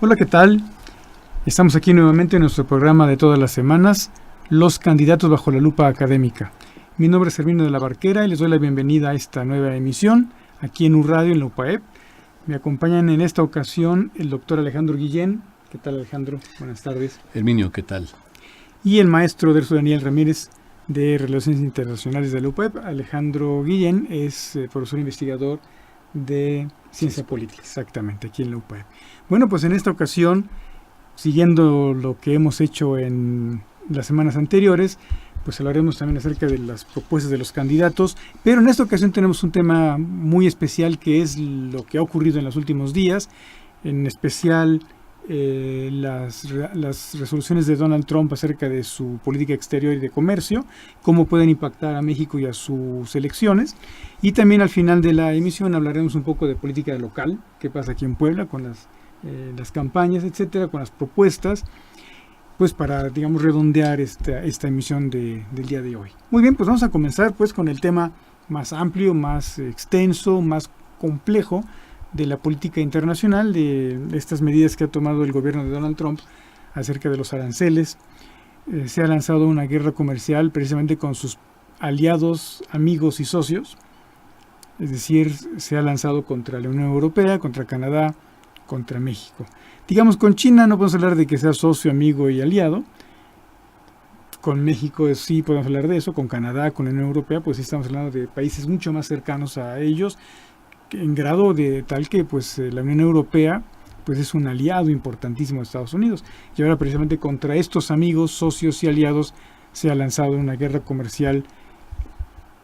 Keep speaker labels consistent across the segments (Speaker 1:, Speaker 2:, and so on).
Speaker 1: Hola, ¿qué tal? Estamos aquí nuevamente en nuestro programa de todas las semanas, Los candidatos bajo la lupa académica. Mi nombre es Herminio de la Barquera y les doy la bienvenida a esta nueva emisión aquí en URadio en la UPAEP. Me acompañan en esta ocasión el doctor Alejandro Guillén. ¿Qué tal, Alejandro? Buenas tardes.
Speaker 2: Herminio, ¿qué tal?
Speaker 1: Y el maestro Derso Daniel Ramírez de Relaciones Internacionales de la UPAEP. Alejandro Guillén es profesor investigador de Ciencia Política, exactamente, aquí en la UPAEP. Bueno, pues en esta ocasión, siguiendo lo que hemos hecho en las semanas anteriores, pues hablaremos también acerca de las propuestas de los candidatos, pero en esta ocasión tenemos un tema muy especial que es lo que ha ocurrido en los últimos días, en especial las resoluciones de Donald Trump acerca de su política exterior y de comercio, cómo pueden impactar a México y a sus elecciones. Y también al final de la emisión hablaremos un poco de política local, qué pasa aquí en Puebla con las campañas, etcétera, con las propuestas, pues para, digamos, redondear esta emisión del día de hoy. Muy bien, pues vamos a comenzar pues con el tema más amplio, más extenso, más complejo de la política internacional, de estas medidas que ha tomado el gobierno de Donald Trump acerca de los aranceles. Se ha lanzado una guerra comercial precisamente con sus aliados, amigos y socios, es decir, se ha lanzado contra la Unión Europea, contra Canadá, contra México. Digamos, con China no podemos hablar de que sea socio, amigo y aliado. Con México sí podemos hablar de eso. Con Canadá, con la Unión Europea, pues sí estamos hablando de países mucho más cercanos a ellos, en grado de tal que pues la Unión Europea pues es un aliado importantísimo de Estados Unidos. Y ahora precisamente contra estos amigos, socios y aliados se ha lanzado una guerra comercial,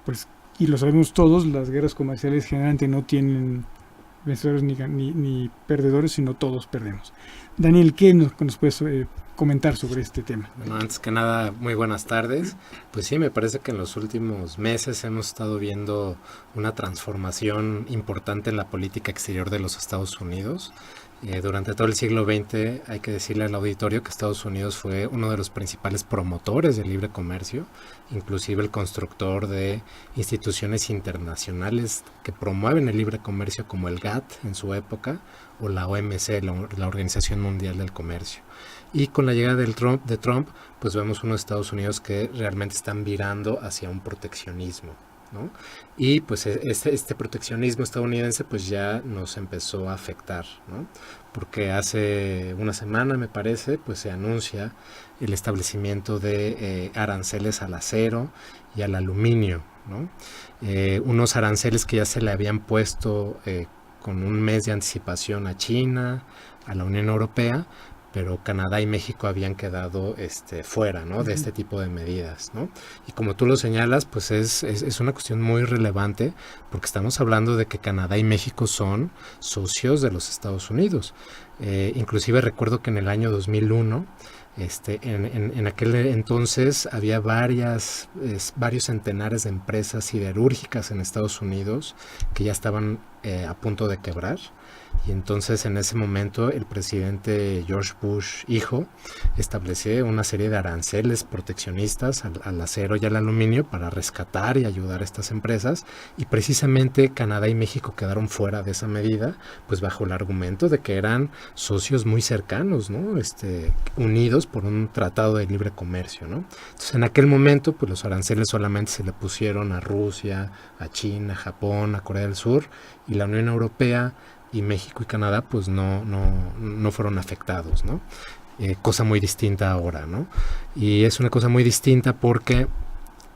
Speaker 1: pues, y lo sabemos todos, las guerras comerciales generalmente no tienen vencedores ni perdedores, sino todos perdemos. Daniel, ¿qué nos puedes comentar sobre este tema?
Speaker 3: Bueno, antes que nada, muy buenas tardes. Pues sí, me parece que en los últimos meses hemos estado viendo una transformación importante en la política exterior de los Estados Unidos. Durante todo el siglo XX hay que decirle al auditorio que Estados Unidos fue uno de los principales promotores del libre comercio, inclusive el constructor de instituciones internacionales que promueven el libre comercio como el GATT en su época o la OMC, la Organización Mundial del Comercio. Y con la llegada de Trump, pues vemos unos Estados Unidos que realmente están virando hacia un proteccionismo, ¿no? Y pues este proteccionismo estadounidense pues ya nos empezó a afectar, ¿no? Porque hace una semana, me parece, pues se anuncia el establecimiento de aranceles al acero y al aluminio, ¿no? Unos aranceles que ya se le habían puesto con un mes de anticipación a China, a la Unión Europea, pero Canadá y México habían quedado fuera, ¿no?, de este tipo de medidas, ¿no? Y como tú lo señalas, pues es una cuestión muy relevante porque estamos hablando de que Canadá y México son socios de los Estados Unidos. Inclusive recuerdo que en el año 2001, en aquel entonces había varios centenares de empresas siderúrgicas en Estados Unidos que ya estaban a punto de quebrar. Y entonces en ese momento el presidente George Bush hijo establece una serie de aranceles proteccionistas al acero y al aluminio para rescatar y ayudar a estas empresas, y precisamente Canadá y México quedaron fuera de esa medida, pues bajo el argumento de que eran socios muy cercanos, ¿no? Unidos por un tratado de libre comercio, ¿no? Entonces en aquel momento pues los aranceles solamente se le pusieron a Rusia, a China, a Japón, a Corea del Sur, y la Unión Europea y México y Canadá pues no fueron afectados, ¿no? Cosa muy distinta ahora, ¿no? Y es una cosa muy distinta porque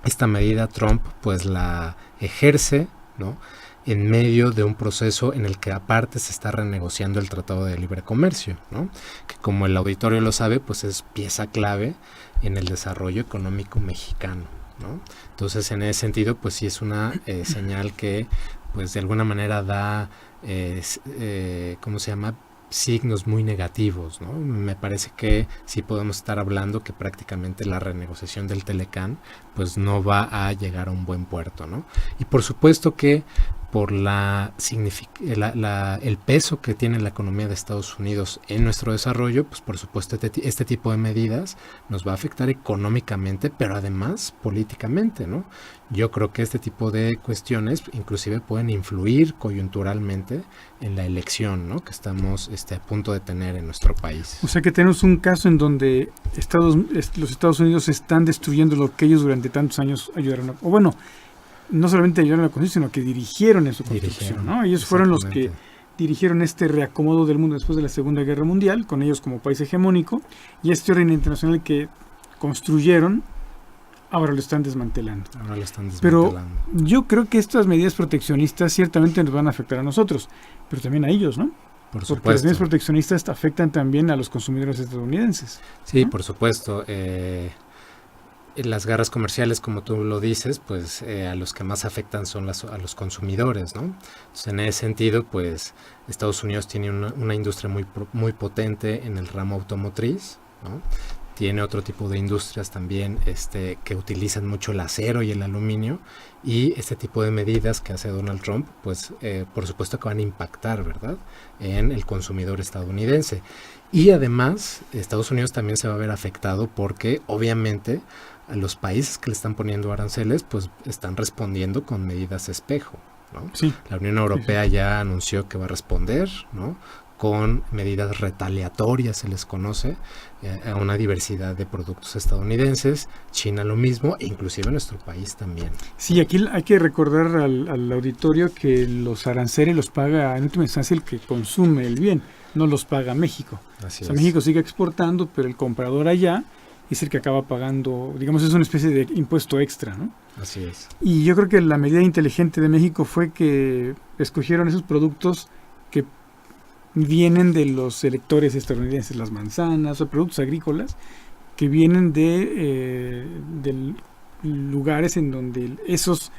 Speaker 3: esta medida Trump pues la ejerce, ¿no?, en medio de un proceso en el que aparte se está renegociando el Tratado de Libre Comercio, ¿no?, que como el auditorio lo sabe pues es pieza clave en el desarrollo económico mexicano, ¿no? Entonces en ese sentido pues sí es una señal que pues de alguna manera da ¿cómo se llama?, signos muy negativos, ¿no? Me parece que sí podemos estar hablando que prácticamente la renegociación del Telecán pues no va a llegar a un buen puerto, ¿no? Y por supuesto que por el peso que tiene la economía de Estados Unidos en nuestro desarrollo, pues por supuesto este tipo de medidas nos va a afectar económicamente, pero además políticamente, ¿no? Yo creo que este tipo de cuestiones inclusive pueden influir coyunturalmente en la elección, ¿no?, que estamos a punto de tener en nuestro país.
Speaker 1: O sea que tenemos un caso en donde los Estados Unidos están destruyendo lo que ellos durante tantos años ayudaron o bueno, no solamente ayudaron a la construcción, sino que dirigieron en su construcción, ¿no? Ellos fueron los que dirigieron este reacomodo del mundo después de la Segunda Guerra Mundial, con ellos como país hegemónico, y este orden internacional que construyeron, ahora lo están desmantelando. Pero yo creo que estas medidas proteccionistas ciertamente nos van a afectar a nosotros, pero también a ellos, ¿no?
Speaker 3: Por supuesto.
Speaker 1: Porque las medidas proteccionistas afectan también a los consumidores estadounidenses.
Speaker 3: Sí, ¿no? Por supuesto. Las guerras comerciales, como tú lo dices, pues a los que más afectan son a los consumidores, ¿no? Entonces, en ese sentido, pues Estados Unidos tiene una industria muy potente en el ramo automotriz, ¿no? Tiene otro tipo de industrias también que utilizan mucho el acero y el aluminio, y este tipo de medidas que hace Donald Trump, pues por supuesto que van a impactar, ¿verdad?, en el consumidor estadounidense. Y además, Estados Unidos también se va a ver afectado porque obviamente a los países que le están poniendo aranceles, pues están respondiendo con medidas espejo, ¿no?
Speaker 1: Sí.
Speaker 3: La Unión Europea ya anunció que va a responder, ¿no?, con medidas retaliatorias, se les conoce, a una diversidad de productos estadounidenses. China lo mismo, e inclusive nuestro país también.
Speaker 1: Sí, aquí hay que recordar al auditorio que los aranceles los paga en última instancia el que consume el bien, no los paga México.
Speaker 3: Así
Speaker 1: es.
Speaker 3: México
Speaker 1: sigue exportando, pero el comprador allá es el que acaba pagando, digamos, es una especie de impuesto extra, ¿no?
Speaker 3: Así es.
Speaker 1: Y yo creo que la medida inteligente de México fue que escogieron esos productos que vienen de los electores estadounidenses, las manzanas o productos agrícolas que vienen de lugares en donde esos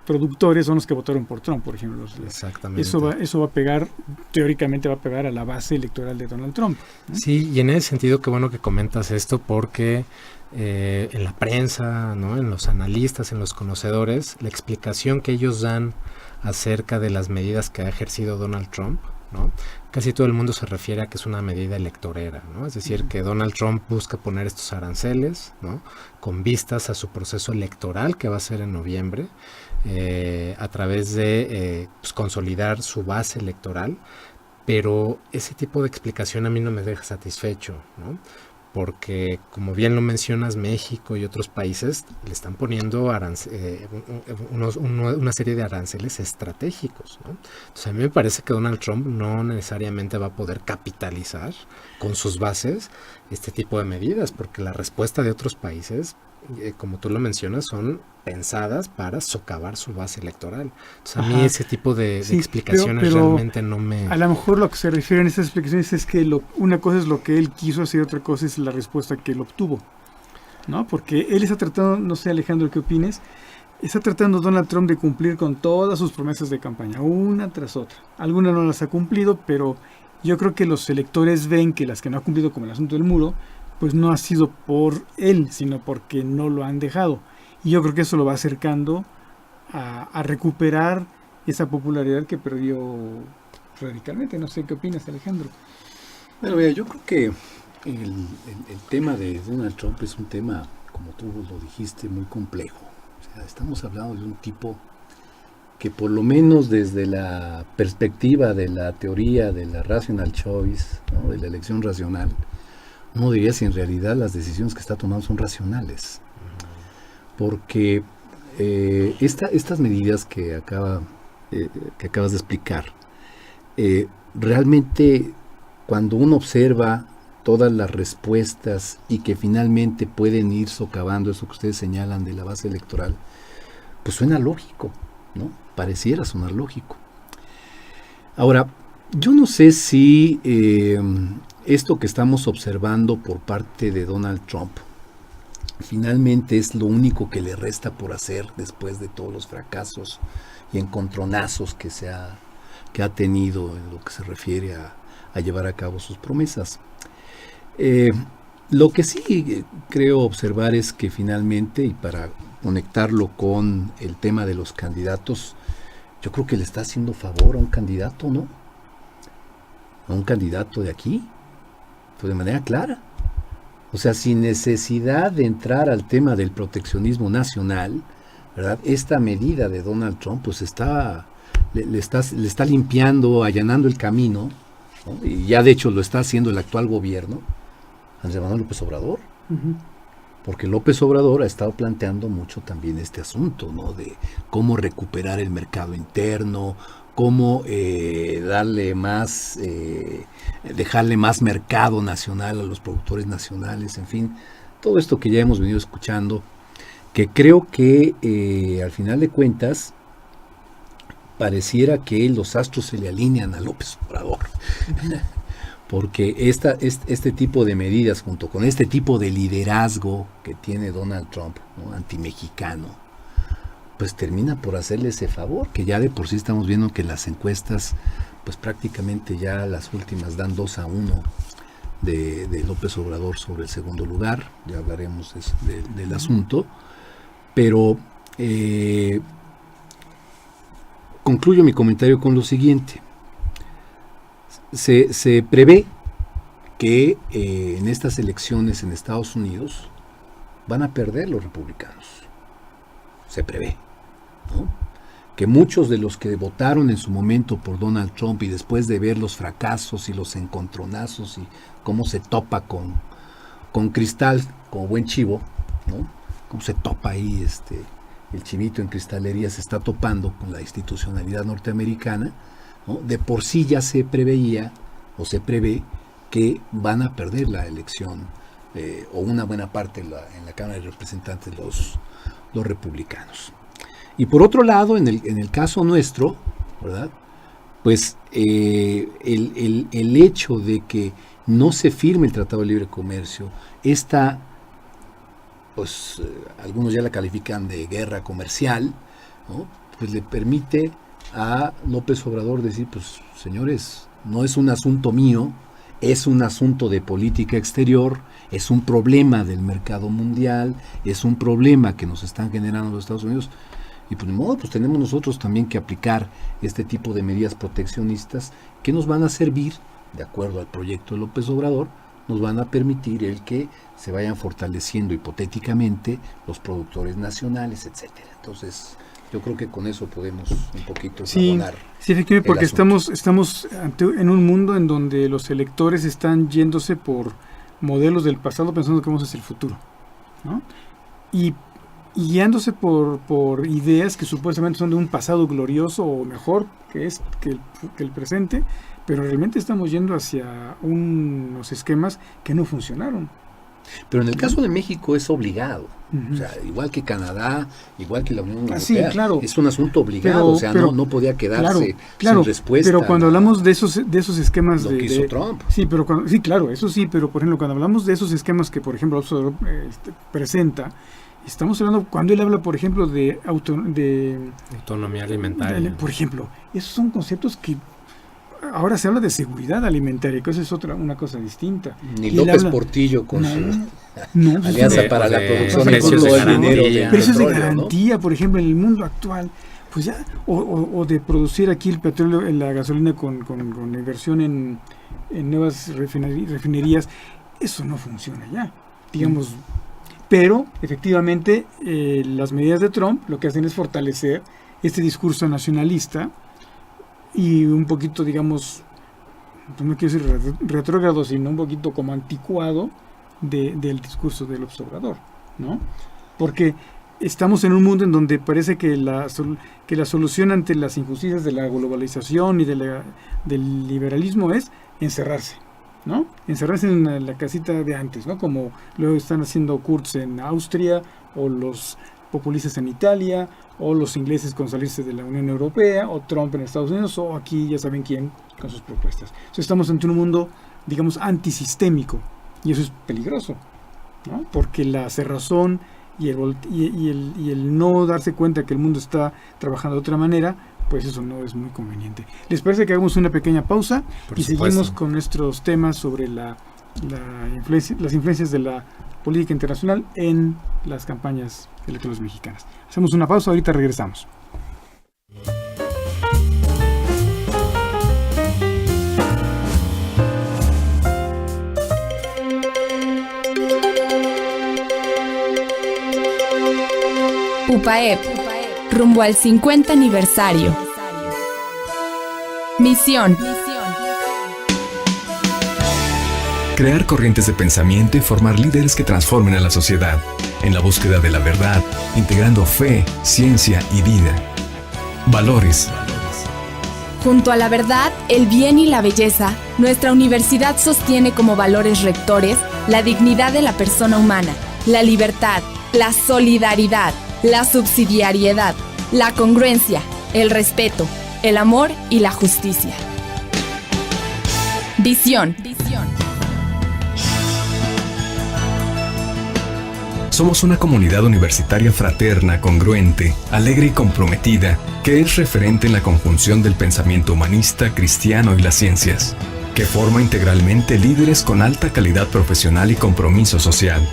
Speaker 1: productores son los que votaron por Trump, por ejemplo.
Speaker 3: Exactamente.
Speaker 1: Eso va a pegar, teóricamente va a pegar a la base electoral de Donald Trump, ¿no?
Speaker 3: Sí, y en ese sentido qué bueno que comentas esto, porque en la prensa, ¿no?, en los analistas, en los conocedores, la explicación que ellos dan acerca de las medidas que ha ejercido Donald Trump, ¿no?, casi todo el mundo se refiere a que es una medida electorera, ¿no? Es decir, que Donald Trump busca poner estos aranceles, ¿no?, con vistas a su proceso electoral que va a ser en noviembre, a través de pues, consolidar su base electoral, pero ese tipo de explicación a mí no me deja satisfecho, ¿no?, porque como bien lo mencionas, México y otros países le están poniendo una serie de aranceles estratégicos, ¿no? Entonces a mí me parece que Donald Trump no necesariamente va a poder capitalizar con sus bases este tipo de medidas, porque la respuesta de otros países, como tú lo mencionas, son pensadas para socavar su base electoral. Entonces a mí ese tipo de explicaciones pero realmente no me...
Speaker 1: A lo mejor lo que se refieren a estas explicaciones es que una cosa es lo que él quiso hacer, otra cosa es la respuesta que él obtuvo, ¿no? Porque él está tratando, no sé, Alejandro, ¿qué opines? Está tratando Donald Trump de cumplir con todas sus promesas de campaña, una tras otra. Algunas no las ha cumplido, pero yo creo que los electores ven que las que no ha cumplido, como el asunto del muro, pues no ha sido por él, sino porque no lo han dejado. Y yo creo que eso lo va acercando a recuperar esa popularidad que perdió radicalmente. No sé qué opinas, Alejandro.
Speaker 2: Bueno, mira, yo creo que el tema de Donald Trump es un tema, como tú lo dijiste, muy complejo. O sea, estamos hablando de un tipo que por lo menos desde la perspectiva de la teoría de la rational choice, ¿no?, de la elección racional, uno diría si en realidad las decisiones que está tomando son racionales. Porque estas medidas que acabas de explicar, realmente cuando uno observa todas las respuestas y que finalmente pueden ir socavando eso que ustedes señalan de la base electoral, pues suena lógico, ¿no? Pareciera sonar lógico. Ahora, yo no sé si esto que estamos observando por parte de Donald Trump finalmente es lo único que le resta por hacer después de todos los fracasos y encontronazos que ha tenido en lo que se refiere a llevar a cabo sus promesas. Lo que sí creo observar es que finalmente, y para conectarlo con el tema de los candidatos, yo creo que le está haciendo favor a un candidato, ¿no? A un candidato de aquí, pues de manera clara. O sea, sin necesidad de entrar al tema del proteccionismo nacional, ¿verdad? Esta medida de Donald Trump, pues le está limpiando, allanando el camino, ¿no? Y ya de hecho lo está haciendo el actual gobierno, Andrés Manuel López Obrador.
Speaker 1: Uh-huh.
Speaker 2: Porque López Obrador ha estado planteando mucho también este asunto, ¿no? De cómo recuperar el mercado interno, cómo dejarle más mercado nacional a los productores nacionales, en fin, todo esto que ya hemos venido escuchando, que creo que al final de cuentas pareciera que los astros se le alinean a López Obrador. Porque este tipo de medidas, junto con este tipo de liderazgo que tiene Donald Trump, ¿no? Antimexicano, pues termina por hacerle ese favor, que ya de por sí estamos viendo que las encuestas, pues prácticamente ya las últimas dan 2-1 de López Obrador sobre el segundo lugar. Ya hablaremos del asunto, pero concluyo mi comentario con lo siguiente. Se prevé que en estas elecciones en Estados Unidos van a perder los republicanos. Se prevé, ¿no? Que muchos de los que votaron en su momento por Donald Trump y después de ver los fracasos y los encontronazos y cómo se topa con cristal, como buen chivo, ¿no? Cómo se topa ahí el chivito en cristalería se está topando con la institucionalidad norteamericana, ¿no? De por sí ya se preveía o se prevé que van a perder la elección o una buena parte en la Cámara de Representantes los republicanos. Y por otro lado, en el caso nuestro, ¿verdad? Pues el hecho de que no se firme el Tratado de Libre Comercio, pues algunos ya la califican de guerra comercial, ¿no? Pues le permite a López Obrador decir, pues señores, no es un asunto mío, es un asunto de política exterior, es un problema del mercado mundial, es un problema que nos están generando los Estados Unidos, y pues de modo, pues tenemos nosotros también que aplicar este tipo de medidas proteccionistas que nos van a servir, de acuerdo al proyecto de López Obrador, nos van a permitir el que se vayan fortaleciendo hipotéticamente los productores nacionales, etcétera. Entonces, yo creo que con eso podemos un poquito abonar.
Speaker 1: Sí, efectivamente, porque estamos en un mundo en donde los electores están yéndose por modelos del pasado pensando que vamos hacia el futuro, ¿no? Y guiándose por ideas que supuestamente son de un pasado glorioso o mejor que el presente, pero realmente estamos yendo hacia unos esquemas que no funcionaron.
Speaker 2: Pero en el caso de México es obligado. O sea, igual que Canadá, igual que la Unión Europea,
Speaker 1: sí, claro.
Speaker 2: Es un asunto obligado, pero no podía quedarse sin respuesta.
Speaker 1: Pero cuando hablamos de esos esquemas
Speaker 2: lo que hizo Trump.
Speaker 1: Sí, pero eso sí, pero por ejemplo, cuando hablamos de esos esquemas que, por ejemplo, presenta, estamos hablando, cuando él habla, por ejemplo, de
Speaker 3: autonomía alimentaria.
Speaker 1: Por ejemplo, esos son conceptos que ahora se habla de seguridad alimentaria, que eso es una cosa distinta.
Speaker 2: Ni López Portillo con su alianza para la producción
Speaker 3: de dinero de
Speaker 1: precios de garantía, ¿no? Por ejemplo, en el mundo actual, pues ya, o de producir aquí el petróleo, la gasolina con inversión en nuevas refinerías, eso no funciona ya, digamos. Pero, efectivamente, las medidas de Trump lo que hacen es fortalecer este discurso nacionalista y un poquito, digamos, no quiero decir retrógrado, sino un poquito como anticuado del discurso del observador, ¿no? Porque estamos en un mundo en donde parece que la solución ante las injusticias de la globalización y del liberalismo es encerrarse, ¿no? Encerrarse en la casita de antes, ¿no? Como lo están haciendo Kurz en Austria, o los populistas en Italia, o los ingleses con salirse de la Unión Europea, o Trump en Estados Unidos, o aquí ya saben quién con sus propuestas. O sea, estamos ante un mundo, digamos, antisistémico, y eso es peligroso, ¿no? Porque la cerrazón y el no darse cuenta que el mundo está trabajando de otra manera, pues eso no es muy conveniente. ¿Les parece que hagamos una pequeña pausa?
Speaker 3: Por
Speaker 1: y
Speaker 3: supuesto.
Speaker 1: Seguimos con nuestros temas sobre las influencias de la política internacional en las campañas electorales mexicanas? Hacemos una pausa, ahorita regresamos.
Speaker 4: UPAEP, rumbo al 50 aniversario. Misión:
Speaker 5: crear corrientes de pensamiento y formar líderes que transformen a la sociedad, en la búsqueda de la verdad, integrando fe, ciencia y vida. Valores.
Speaker 4: Junto a la verdad, el bien y la belleza, nuestra universidad sostiene como valores rectores la dignidad de la persona humana, la libertad, la solidaridad, la subsidiariedad, la congruencia, el respeto, el amor y la justicia. Visión.
Speaker 5: Somos una comunidad universitaria fraterna, congruente, alegre y comprometida, que es referente en la conjunción del pensamiento humanista, cristiano y las ciencias, que forma integralmente líderes con alta calidad profesional y compromiso social.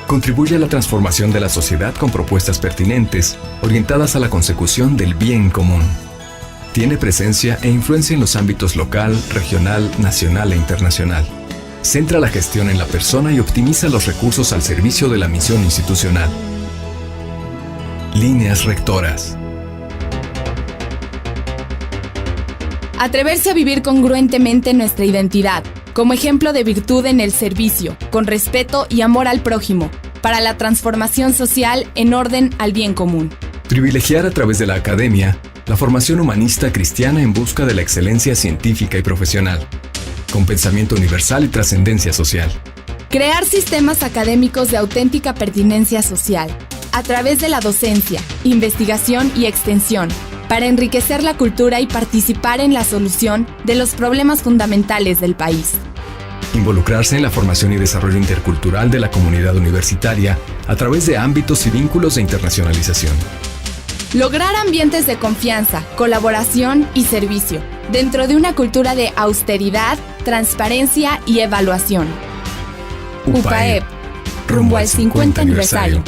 Speaker 5: Contribuye a la transformación de la sociedad con propuestas pertinentes, orientadas a la consecución del bien común. Tiene presencia e influencia en los ámbitos local, regional, nacional e internacional. Centra la gestión en la persona y optimiza los recursos al servicio de la misión institucional. Líneas rectoras.
Speaker 4: Atreverse a vivir congruentemente nuestra identidad, como ejemplo de virtud en el servicio, con respeto y amor al prójimo, para la transformación social en orden al bien común.
Speaker 5: Privilegiar a través de la academia la formación humanista cristiana en busca de la excelencia científica y profesional, con pensamiento universal y trascendencia social.
Speaker 4: Crear sistemas académicos de auténtica pertinencia social, a través de la docencia, investigación y extensión, para enriquecer la cultura y participar en la solución de los problemas fundamentales del país.
Speaker 5: Involucrarse en la formación y desarrollo intercultural de la comunidad universitaria a través de ámbitos y vínculos de internacionalización.
Speaker 4: Lograr ambientes de confianza, colaboración y servicio, dentro de una cultura de austeridad, transparencia y evaluación. UPAEP, rumbo al 50 aniversario.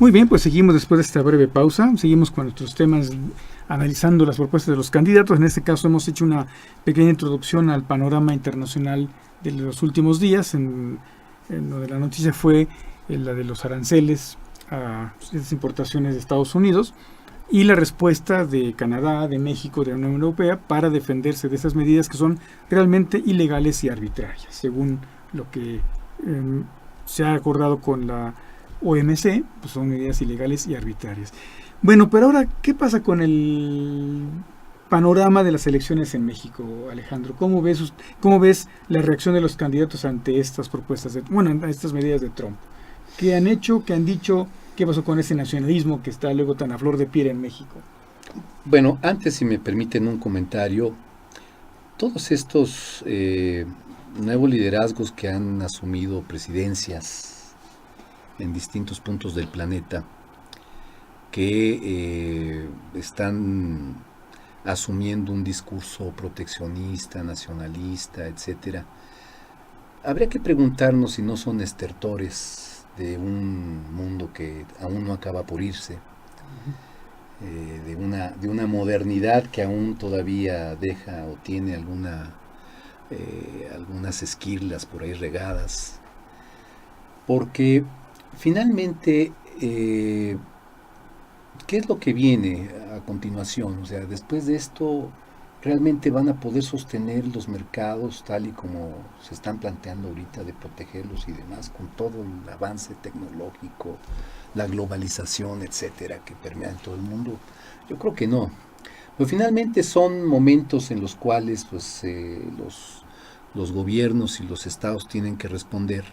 Speaker 1: Muy bien, pues seguimos después de esta breve pausa, seguimos con nuestros temas, analizando las propuestas de los candidatos. En este caso hemos hecho una pequeña introducción al panorama internacional de los últimos días. En lo de la noticia fue la de los aranceles a las importaciones de Estados Unidos y la respuesta de Canadá, de México, de la Unión Europea para defenderse de esas medidas que son realmente ilegales y arbitrarias, según lo que se ha acordado con la OMC, pues son medidas ilegales y arbitrarias. Bueno, pero ahora, ¿qué pasa con el panorama de las elecciones en México, Alejandro? ¿Cómo ves la reacción de los candidatos ante estas propuestas, a estas medidas de Trump? ¿Qué han hecho? ¿Qué han dicho? ¿Qué pasó con ese nacionalismo que está luego tan a flor de piel en México?
Speaker 2: Bueno, antes, si me permiten un comentario, todos estos nuevos liderazgos que han asumido presidencias en distintos puntos del planeta, que están asumiendo un discurso proteccionista, nacionalista, etcétera. Habría que preguntarnos si no son estertores de un mundo que aún no acaba por irse, de una modernidad que aún todavía deja o tiene algunas esquirlas por ahí regadas, porque finalmente, ¿qué es lo que viene a continuación? O sea, después de esto, ¿realmente van a poder sostener los mercados tal y como se están planteando ahorita de protegerlos y demás, con todo el avance tecnológico, la globalización, etcétera, que permea en todo el mundo? Yo creo que no. Pero finalmente son momentos en los cuales pues, los gobiernos y los estados tienen que responder.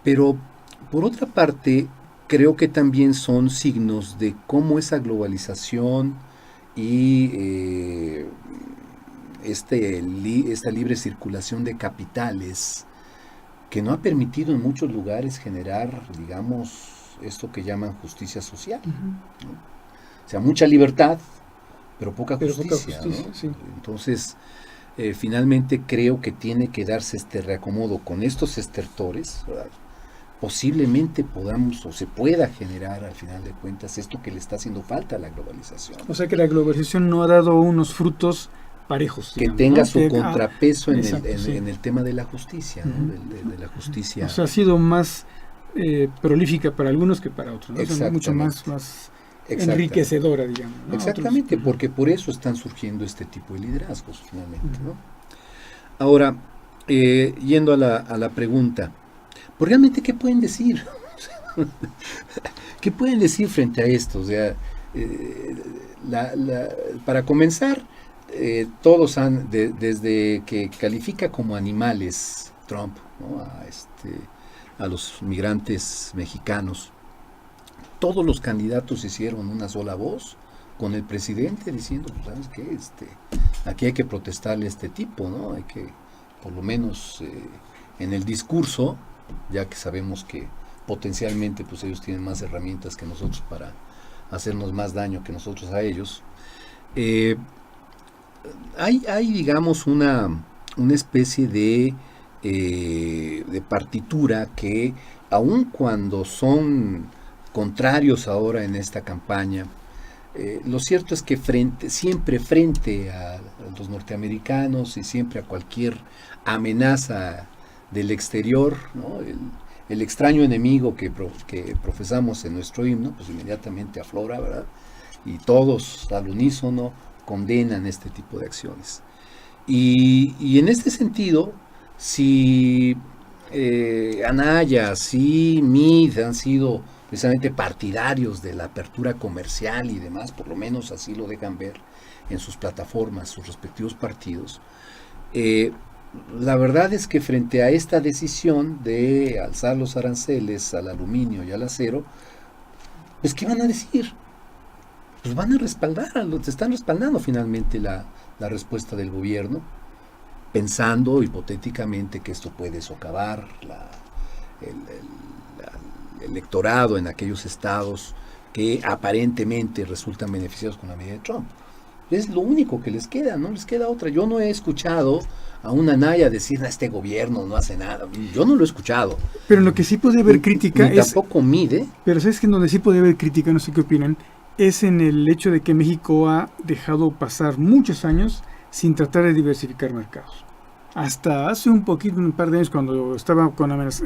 Speaker 2: Pero por otra parte, creo que también son signos de cómo esa globalización y esta libre circulación de capitales que no ha permitido en muchos lugares generar, digamos, esto que llaman justicia social. ¿No? O sea, mucha libertad, pero poca justicia. ¿No?
Speaker 1: Sí.
Speaker 2: Entonces, finalmente creo que tiene que darse este reacomodo con estos estertores, ¿verdad? Posiblemente podamos o se pueda generar al final de cuentas esto que le está haciendo falta a la globalización.
Speaker 1: O sea que la globalización no ha dado unos frutos parejos.
Speaker 2: Que
Speaker 1: Digamos,
Speaker 2: tenga
Speaker 1: ¿no?
Speaker 2: su contrapeso
Speaker 1: exacto,
Speaker 2: en el tema de la justicia, ¿no? de la justicia.
Speaker 1: O sea, ha sido más prolífica para algunos que para otros, ¿no? O sea, mucho más enriquecedora, digamos. ¿no?
Speaker 2: Exactamente,
Speaker 1: otros,
Speaker 2: porque por eso están surgiendo este tipo de liderazgos, finalmente, ¿no? Ahora, yendo a la pregunta, pues realmente, ¿qué pueden decir? ¿Qué pueden decir frente a esto? O sea, para comenzar, todos han, desde que califica como animales Trump, ¿no? a los migrantes mexicanos, todos los candidatos hicieron una sola voz con el presidente diciendo, pues, ¿sabes qué? Aquí hay que protestarle a este tipo, ¿no? Hay que, por lo menos en el discurso, ya que sabemos que potencialmente pues ellos tienen más herramientas que nosotros para hacernos más daño que nosotros a ellos. Hay digamos una especie de partitura que aun cuando son contrarios ahora en esta campaña, lo cierto es que siempre frente a los norteamericanos y siempre a cualquier amenaza del exterior, ¿no? El extraño enemigo que profesamos en nuestro himno, pues inmediatamente aflora, ¿verdad? Y todos al unísono condenan este tipo de acciones. Y en este sentido, si Anaya, si Meade han sido precisamente partidarios de la apertura comercial y demás, por lo menos así lo dejan ver en sus plataformas, sus respectivos partidos, la verdad es que frente a esta decisión de alzar los aranceles al aluminio y al acero, pues ¿qué van a decir? Pues van a respaldar, te están respaldando finalmente la respuesta del gobierno, pensando hipotéticamente que esto puede socavar el electorado en aquellos estados que aparentemente resultan beneficiados con la medida de Trump. Es lo único que les queda, no les queda otra. Yo no he escuchado a una Anaya decir, este gobierno no hace nada. Yo no lo he escuchado.
Speaker 1: Pero en lo que sí puede haber crítica
Speaker 2: ni tampoco mide.
Speaker 1: Pero sabes que en donde sí puede haber crítica, no sé qué opinan, es en el hecho de que México ha dejado pasar muchos años sin tratar de diversificar mercados. Hasta hace un par de años, cuando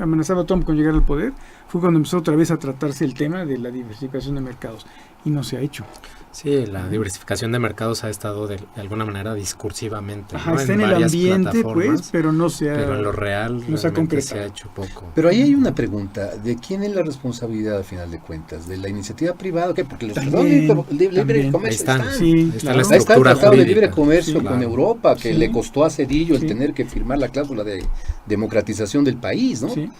Speaker 1: amenazaba Trump con llegar al poder, fue cuando empezó otra vez a tratarse el tema de la diversificación de mercados. Y no se ha hecho.
Speaker 3: Sí, la diversificación de mercados ha estado de alguna manera discursivamente.
Speaker 1: Ajá,
Speaker 3: ¿no?
Speaker 1: Está en el ambiente, pues, pero no se ha...
Speaker 3: Pero en lo real
Speaker 1: no se ha
Speaker 3: hecho poco.
Speaker 2: Pero ahí hay una pregunta, ¿de quién es la responsabilidad al final de cuentas? ¿De la iniciativa privada? ¿Qué? Porque los tratados de libre comercio
Speaker 3: están.
Speaker 1: Sí,
Speaker 3: está
Speaker 1: claro.
Speaker 3: la estructura
Speaker 2: está el tratado
Speaker 3: jurídica.
Speaker 2: de libre comercio
Speaker 3: Sí,
Speaker 2: con
Speaker 3: claro.
Speaker 2: Europa, que
Speaker 1: Sí.
Speaker 2: le costó a Cedillo el
Speaker 1: Sí.
Speaker 2: tener que firmar la cláusula de democratización del país, ¿no?
Speaker 1: Sí.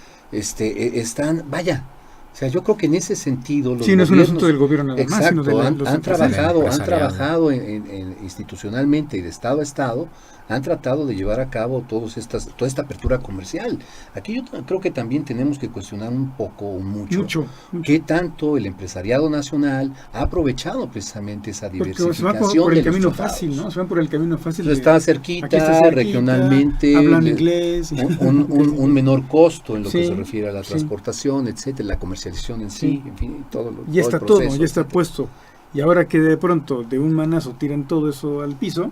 Speaker 2: O sea, yo creo que en ese sentido los
Speaker 1: Sí, no es un
Speaker 2: gobiernos,
Speaker 1: asunto del gobierno nada más, sino de
Speaker 2: exacto,
Speaker 1: los
Speaker 2: han
Speaker 1: empresarios.
Speaker 2: trabajado institucionalmente y de estado a estado, han tratado de llevar a cabo toda esta apertura comercial. Aquí yo creo que también tenemos que cuestionar un poco o mucho qué tanto el empresariado nacional ha aprovechado precisamente esa
Speaker 1: Porque
Speaker 2: diversificación.
Speaker 1: se van por el
Speaker 2: de los
Speaker 1: camino
Speaker 2: tratados.
Speaker 1: fácil, ¿no? Se van por el camino fácil.
Speaker 2: Pues está cerquita, regionalmente,
Speaker 1: hablan inglés.
Speaker 2: un menor costo en lo que
Speaker 1: Sí,
Speaker 2: se refiere a la
Speaker 1: sí.
Speaker 2: transportación, etcétera, la comercialización en sí, en fin, todo lo
Speaker 1: Ya está
Speaker 2: el
Speaker 1: todo,
Speaker 2: proceso,
Speaker 1: ya está
Speaker 2: etcétera.
Speaker 1: puesto. Y ahora que de pronto, de un manazo, tiran todo eso al piso,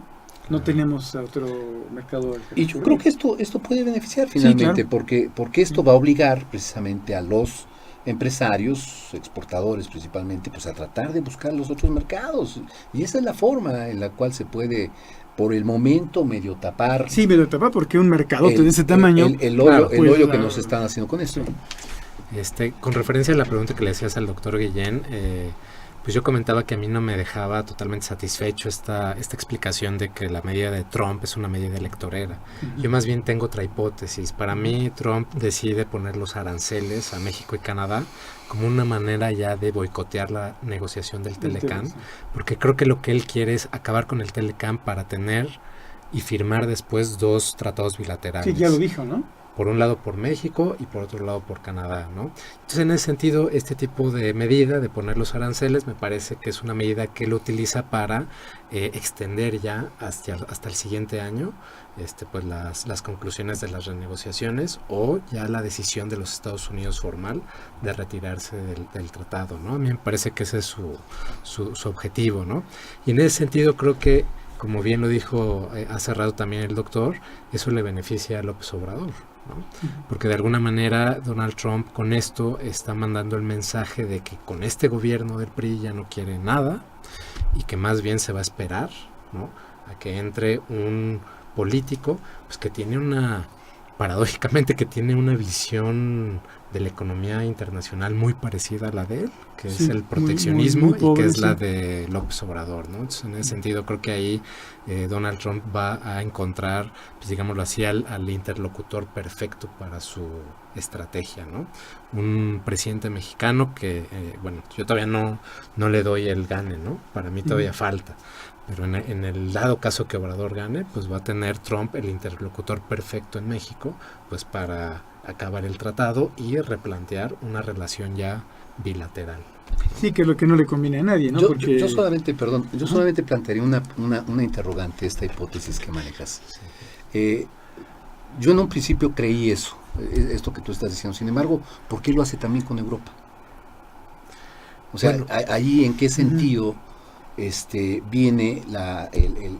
Speaker 1: no tenemos otro mercado.
Speaker 2: Y yo creo que esto puede beneficiar finalmente,
Speaker 1: claro.
Speaker 2: porque esto va a obligar precisamente a los empresarios, exportadores principalmente, pues a tratar de buscar los otros mercados. Y esa es la forma en la cual se puede, por el momento, medio tapar.
Speaker 1: Sí, medio tapar, porque un mercadote de ese tamaño.
Speaker 2: El hoyo que nos están haciendo con esto.
Speaker 3: Con referencia a la pregunta que le hacías al doctor Guillén, pues yo comentaba que a mí no me dejaba totalmente satisfecho esta explicación de que la medida de Trump es una medida electorera. Yo más bien tengo otra hipótesis. Para mí Trump decide poner los aranceles a México y Canadá como una manera ya de boicotear la negociación del Telecán, porque creo que lo que él quiere es acabar con el Telecán para tener y firmar después 2 tratados bilaterales.
Speaker 1: Sí, ya lo dijo, ¿no?
Speaker 3: Por un lado por México y por otro lado por Canadá, ¿no? Entonces, en ese sentido, este tipo de medida de poner los aranceles me parece que es una medida que él utiliza para extender ya hasta el siguiente año pues las conclusiones de las renegociaciones o ya la decisión de los Estados Unidos formal de retirarse del tratado, ¿no? A mí me parece que ese es su objetivo, ¿no? Y en ese sentido creo que, como bien lo dijo hace rato también el doctor, eso le beneficia a López Obrador, ¿no? Porque de alguna manera Donald Trump con esto está mandando el mensaje de que con este gobierno del PRI ya no quiere nada y que más bien se va a esperar, ¿no?, a que entre un político pues que tiene paradójicamente que tiene una visión de la economía internacional muy parecida a la de él, que es el proteccionismo, muy pobre, y que es la de López Obrador, ¿no? Entonces, en ese sentido creo que ahí Donald Trump va a encontrar, pues digámoslo así, al interlocutor perfecto para su estrategia, ¿no? Un presidente mexicano que, bueno, yo todavía no le doy el gane, ¿no? Para mí todavía falta. Pero en el dado caso que Obrador gane, pues va a tener Trump el interlocutor perfecto en México, pues para acabar el tratado y replantear una relación ya bilateral.
Speaker 1: Sí, que es lo que no le conviene a nadie, ¿no?
Speaker 2: Yo solamente plantearía una interrogante, esta hipótesis que manejas. Sí. Yo en un principio creí esto que tú estás diciendo. Sin embargo, ¿por qué lo hace también con Europa? O sea, bueno, ahí en qué sentido viene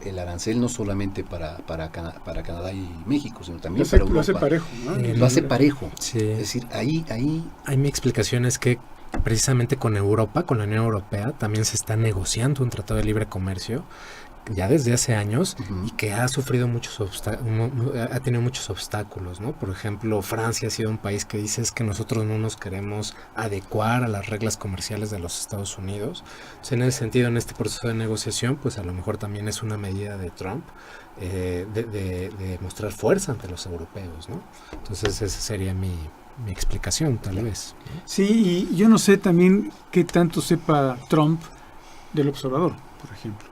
Speaker 2: el arancel no solamente para Canadá y México, sino también para Europa.
Speaker 1: Lo hace parejo, ¿no?
Speaker 2: Lo hace parejo.
Speaker 3: Sí.
Speaker 2: Es decir, ahí...
Speaker 3: Mi explicación es que precisamente con Europa, con la Unión Europea, también se está negociando un tratado de libre comercio ya desde hace años, y que ha sufrido ha tenido muchos obstáculos, ¿no? Por ejemplo, Francia ha sido un país que dice es que nosotros no nos queremos adecuar a las reglas comerciales de los Estados Unidos. Entonces, en ese sentido, en este proceso de negociación, pues a lo mejor también es una medida de Trump de mostrar fuerza ante los europeos, ¿no? Entonces, esa sería mi explicación, tal vez.
Speaker 1: Sí, y yo no sé también qué tanto sepa Trump del observador, por ejemplo.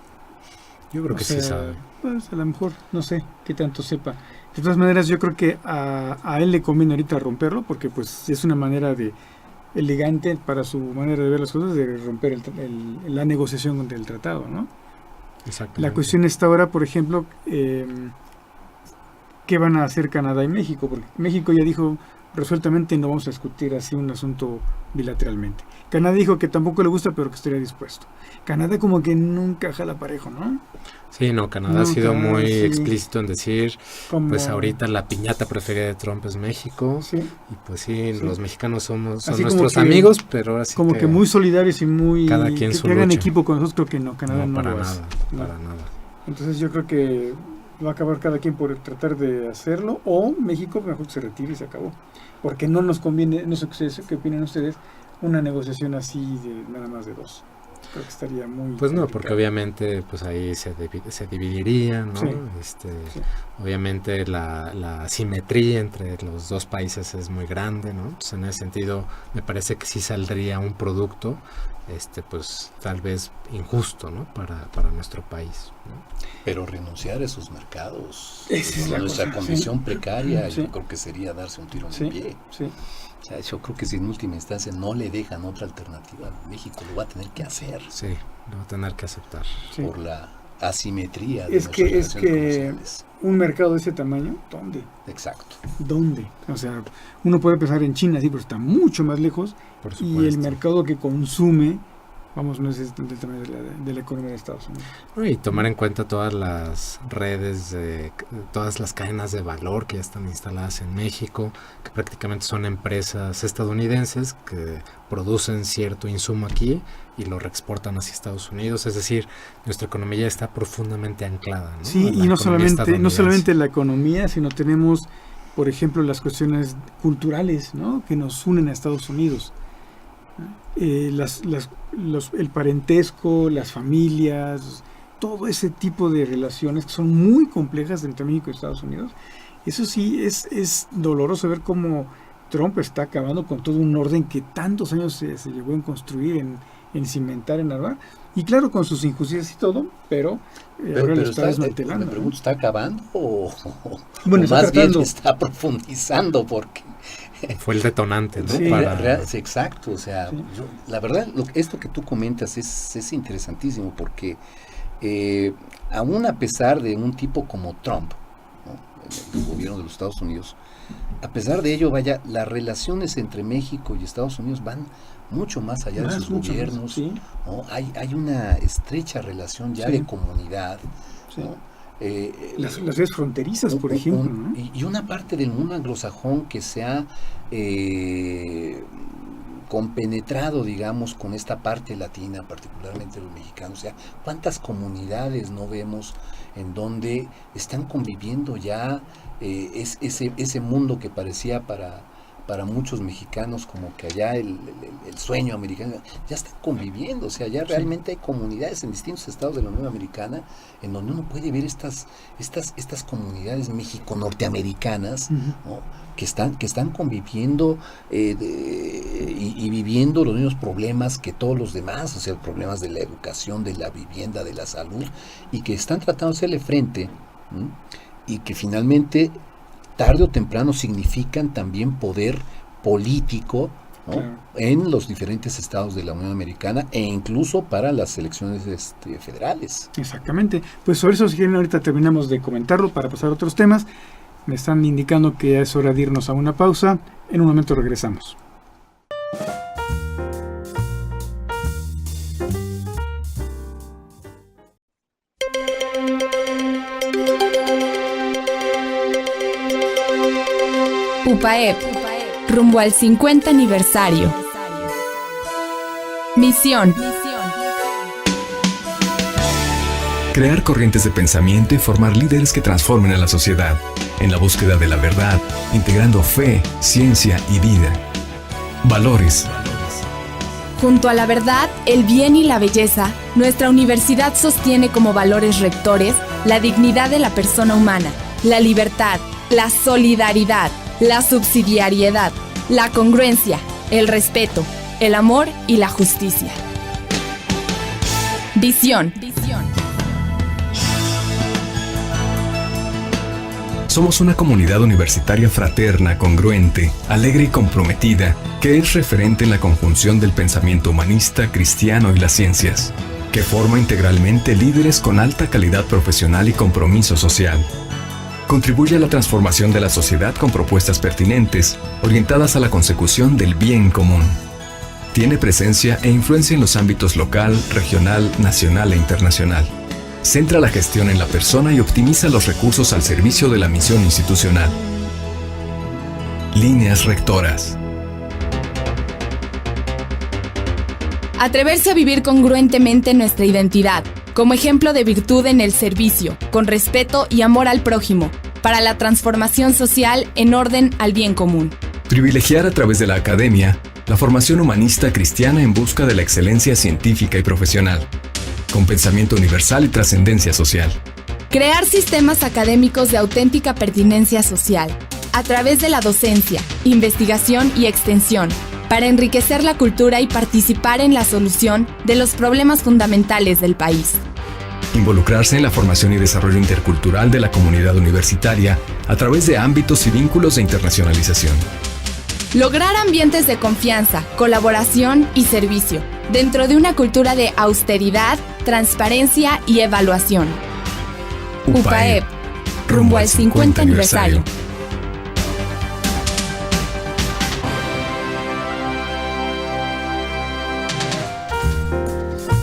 Speaker 3: Yo creo que sí sabe.
Speaker 1: Pues a lo mejor, no sé qué tanto sepa. De todas maneras, yo creo que a él le conviene ahorita romperlo, porque pues es una manera elegante para su manera de ver las cosas, de romper la negociación del tratado, ¿no?
Speaker 3: Exactamente.
Speaker 1: La cuestión está ahora, por ejemplo, ¿qué van a hacer Canadá y México? Porque México ya dijo resueltamente no vamos a discutir así un asunto bilateralmente. Canadá dijo que tampoco le gusta, pero que estaría dispuesto. Canadá como que nunca jala parejo, ¿no?
Speaker 3: Sí, Canadá ha sido muy explícito en decir, pues ahorita la piñata preferida de Trump es México, y pues sí, los mexicanos son nuestros amigos, pero así
Speaker 1: como que muy solidarios y muy
Speaker 3: cada quien
Speaker 1: que
Speaker 3: su
Speaker 1: hagan
Speaker 3: lucha.
Speaker 1: Equipo con nosotros, creo que no, Canadá no
Speaker 3: para
Speaker 1: lo
Speaker 3: nada,
Speaker 1: hace.
Speaker 3: Para nada.
Speaker 1: Entonces yo creo que va a acabar cada quien por tratar de hacerlo, o México mejor que se retire y se acabó, porque no nos conviene, no sé qué opinan ustedes, una negociación así de nada más de dos. Creo que estaría muy
Speaker 3: pues no,
Speaker 1: complicado.
Speaker 3: porque obviamente pues ahí se dividiría, ¿no?
Speaker 1: Sí.
Speaker 3: Obviamente la asimetría entre los dos países es muy grande, ¿no? Entonces, en ese sentido me parece que sí saldría un producto pues tal vez injusto, ¿no? Para nuestro país, ¿no?
Speaker 2: Pero renunciar a esos mercados,
Speaker 1: a
Speaker 2: nuestra condición precaria,
Speaker 1: Sí.
Speaker 2: yo creo que sería darse un tiro en el pie.
Speaker 1: Sí.
Speaker 2: O sea, yo creo que si en última instancia no le dejan otra alternativa, México lo va a tener que hacer.
Speaker 3: Sí, lo va a tener que aceptar.
Speaker 1: Sí.
Speaker 2: Por la asimetría de
Speaker 1: Es que
Speaker 2: relaciones comerciales.
Speaker 1: un mercado de ese tamaño, ¿dónde?
Speaker 2: Exacto.
Speaker 1: ¿Dónde? O sea, uno puede pensar en China, sí, pero está mucho más lejos.
Speaker 3: Por supuesto.
Speaker 1: Y el mercado que consume, vamos, no es del tamaño de la economía de Estados Unidos.
Speaker 3: Y tomar en cuenta todas las redes, todas las cadenas de valor que ya están instaladas en México, que prácticamente son empresas estadounidenses que producen cierto insumo aquí y lo reexportan hacia Estados Unidos. Es decir, nuestra economía ya está profundamente anclada, ¿no?
Speaker 1: Sí, y no solamente la economía, sino tenemos, por ejemplo, las cuestiones culturales, ¿no? Que nos unen a Estados Unidos. el parentesco, las familias, todo ese tipo de relaciones que son muy complejas entre México y Estados Unidos. Eso sí, es doloroso ver cómo Trump está acabando con todo un orden que tantos años se llegó a construir, en cimentar, en armar. Y claro, con sus injusticias y todo, pero ahora lo está desmantelando.
Speaker 2: Me pregunto, ¿está acabando o
Speaker 1: bueno,
Speaker 2: más bien está profundizando? Porque
Speaker 3: fue el detonante, ¿no?
Speaker 1: Sí,
Speaker 2: exacto, o sea, sí. La verdad, esto que tú comentas es interesantísimo, porque aún a pesar de un tipo como Trump, ¿no?, el gobierno de los Estados Unidos, a pesar de ello, vaya, las relaciones entre México y Estados Unidos van mucho más allá de sus gobiernos, sí. ¿no? Hay una estrecha relación ya de comunidad, sí. ¿no?
Speaker 1: Las ciudades fronterizas, por ejemplo, ¿no?
Speaker 2: Y una parte del mundo anglosajón que se ha compenetrado, digamos, con esta parte latina, particularmente los mexicanos. O sea, ¿cuántas comunidades no vemos en donde están conviviendo ya ese mundo que parecía para muchos mexicanos como que allá el sueño americano, ya están conviviendo? O sea, ya realmente hay comunidades en distintos estados de la Unión Americana en donde uno puede ver estas comunidades mexico-norteamericanas, ¿no?, que están conviviendo y viviendo los mismos problemas que todos los demás, o sea, problemas de la educación, de la vivienda, de la salud, y que están tratando de hacerle frente, ¿no?, y que finalmente tarde o temprano significan también poder político, ¿no?, claro, en los diferentes estados de la Unión Americana e incluso para las elecciones federales.
Speaker 1: Exactamente. Pues sobre eso, si quieren, ahorita terminamos de comentarlo para pasar a otros temas. Me están indicando que ya es hora de irnos a una pausa. En un momento regresamos.
Speaker 4: UPAEP, rumbo al 50 aniversario. Misión:
Speaker 5: crear corrientes de pensamiento y formar líderes que transformen a la sociedad, en la búsqueda de la verdad, integrando fe, ciencia y vida. Valores.
Speaker 4: Junto a la verdad, el bien y la belleza, nuestra universidad sostiene como valores rectores la dignidad de la persona humana, la libertad, la solidaridad, la subsidiariedad, la congruencia, el respeto, el amor y la justicia. Visión.
Speaker 5: Somos una comunidad universitaria fraterna, congruente, alegre y comprometida, que es referente en la conjunción del pensamiento humanista, cristiano y las ciencias, que forma integralmente líderes con alta calidad profesional y compromiso social. Contribuye a la transformación de la sociedad con propuestas pertinentes, orientadas a la consecución del bien común. Tiene presencia e influencia en los ámbitos local, regional, nacional e internacional. Centra la gestión en la persona y optimiza los recursos al servicio de la misión institucional. Líneas rectoras.
Speaker 4: Atreverse a vivir congruentemente nuestra identidad, como ejemplo de virtud en el servicio, con respeto y amor al prójimo, para la transformación social en orden al bien común.
Speaker 5: Privilegiar a través de la academia la formación humanista cristiana en busca de la excelencia científica y profesional, con pensamiento universal y trascendencia social.
Speaker 4: Crear sistemas académicos de auténtica pertinencia social, a través de la docencia, investigación y extensión, para enriquecer la cultura y participar en la solución de los problemas fundamentales del país.
Speaker 5: Involucrarse en la formación y desarrollo intercultural de la comunidad universitaria a través de ámbitos y vínculos de internacionalización.
Speaker 4: Lograr ambientes de confianza, colaboración y servicio, dentro de una cultura de austeridad, transparencia y evaluación. UPAEP, rumbo al 50 aniversario.